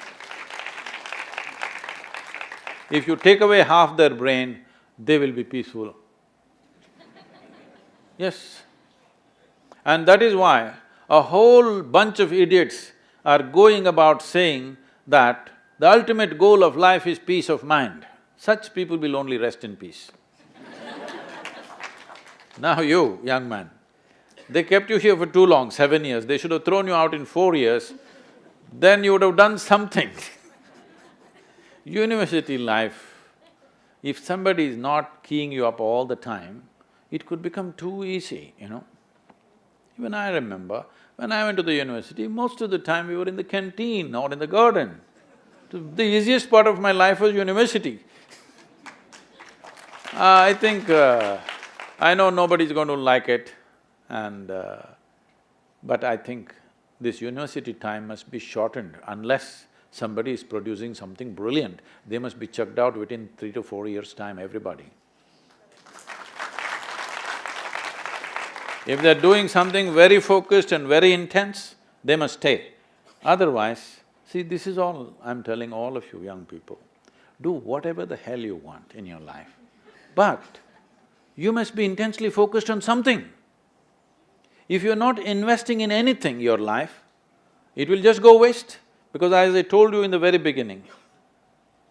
they will be peaceful. Yes. And that is why a whole bunch of idiots are going about saying that the ultimate goal of life is peace of mind. Such people will only rest in peace. Now you, young man, they kept you here for too long, 7 years, they should have thrown you out in 4 years, then you would have done something. University life, if somebody is not keying you up all the time, it could become too easy, you know. Even I remember, when I went to the university, most of the time we were in the canteen or in the garden. The easiest part of my life was university. I think… I know nobody's going to like it but I think this university time must be shortened unless somebody is producing something brilliant. They must be chucked out within 3 to 4 years' time, everybody. If they're doing something very focused and very intense, they must stay. Otherwise, see, this is all I'm telling all of you young people. Do whatever the hell you want in your life, but you must be intensely focused on something. If you're not investing in anything, your life, it will just go waste. Because as I told you in the very beginning,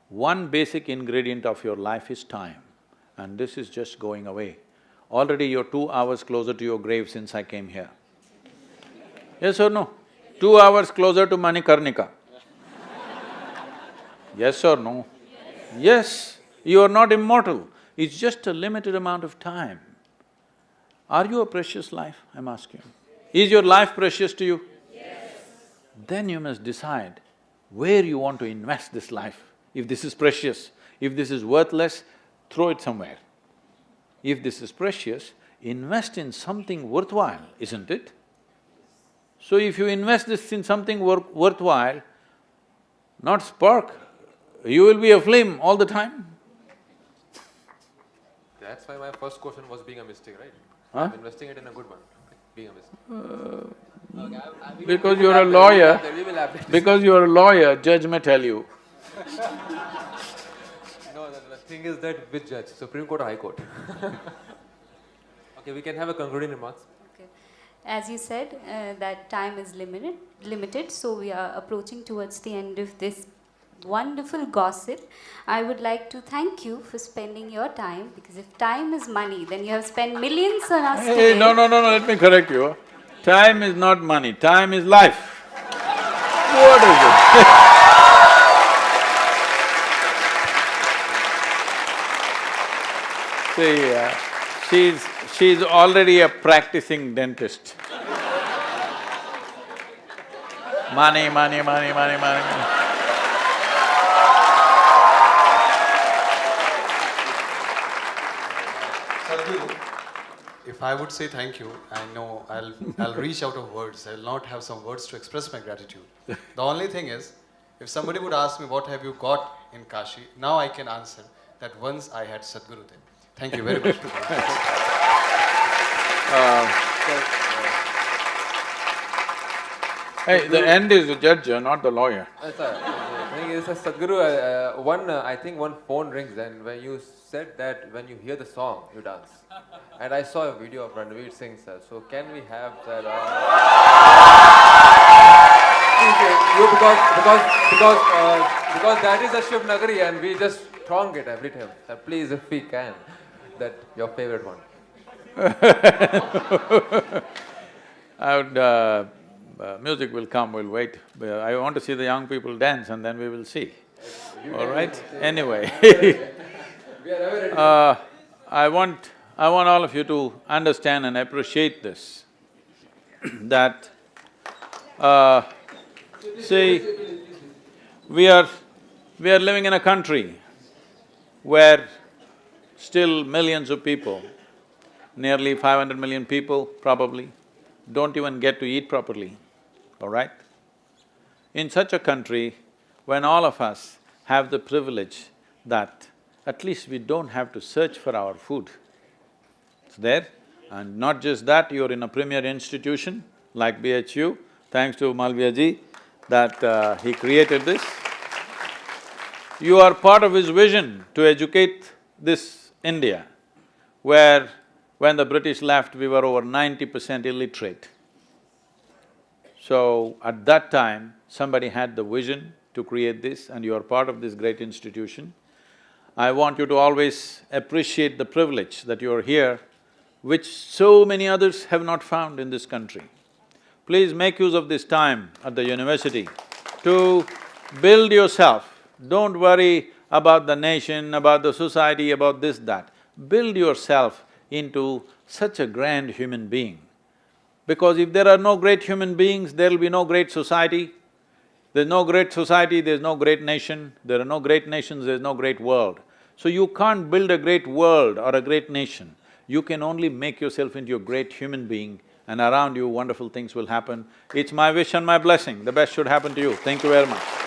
one basic ingredient of your life is time, and this is just going away. Already you're 2 hours closer to your grave since I came here. Yes or no? 2 hours closer to Manikarnika. Yes or no? Yes, you are not immortal. It's just a limited amount of time. Are you a precious life, I'm asking? Is your life precious to you? Yes. Then you must decide where you want to invest this life. If this is precious, if this is worthless, throw it somewhere. If this is precious, invest in something worthwhile, isn't it? So if you invest this in something worthwhile, not spark, you will be a flame all the time. That's why my first question was being a mistake, right? Huh? I'm investing it in a good one, being a mistake. Because you're a lawyer, judge may tell you. No, the thing is that which judge, Supreme Court or High Court? Okay, we can have a concluding remarks. Okay. As you said, that time is limited, so we are approaching towards the end of this wonderful gossip. I would like to thank you for spending your time, because if time is money, then you have spent millions on us today. Hey, no, let me correct you. Time is not money, time is life. What is it? See, she's already a practicing dentist. Money. Sadhguru, if I would say thank you, I know I'll reach out of words. I'll not have some words to express my gratitude. The only thing is, if somebody would ask me what have you got in Kashi, now I can answer that once I had Sadhguru there. Thank you very much. Hey, the end is the judge, not the lawyer. The thing is, Sadhguru, I think one phone rings, and when you said that when you hear the song, you dance. And I saw a video of Ranveer Singh, sir. So can we have that? Because that is a Shiv Nagari, and we just throng it every time. So please, if we can, that your favorite one. I would… music will come, we'll wait. I want to see the young people dance and then we will see. All right? Anyway I want all of you to understand and appreciate this, that see, we are living in a country where still millions of people, nearly 500 million people probably, don't even get to eat properly, all right? In such a country, when all of us have the privilege that at least we don't have to search for our food, it's there. And not just that, you're in a premier institution like BHU, thanks to Malviya ji that he created this. You are part of his vision to educate this India, where When the British left, we were over 90% illiterate. So, at that time, somebody had the vision to create this and you are part of this great institution. I want you to always appreciate the privilege that you are here, which so many others have not found in this country. Please make use of this time at the university to build yourself. Don't worry about the nation, about the society, about this, that. Build yourself into such a grand human being. Because if there are no great human beings, there will be no great society. There's no great society, there's no great nation. There are no great nations, there's no great world. So you can't build a great world or a great nation. You can only make yourself into a great human being, and around you wonderful things will happen. It's my wish and my blessing, the best should happen to you. Thank you very much.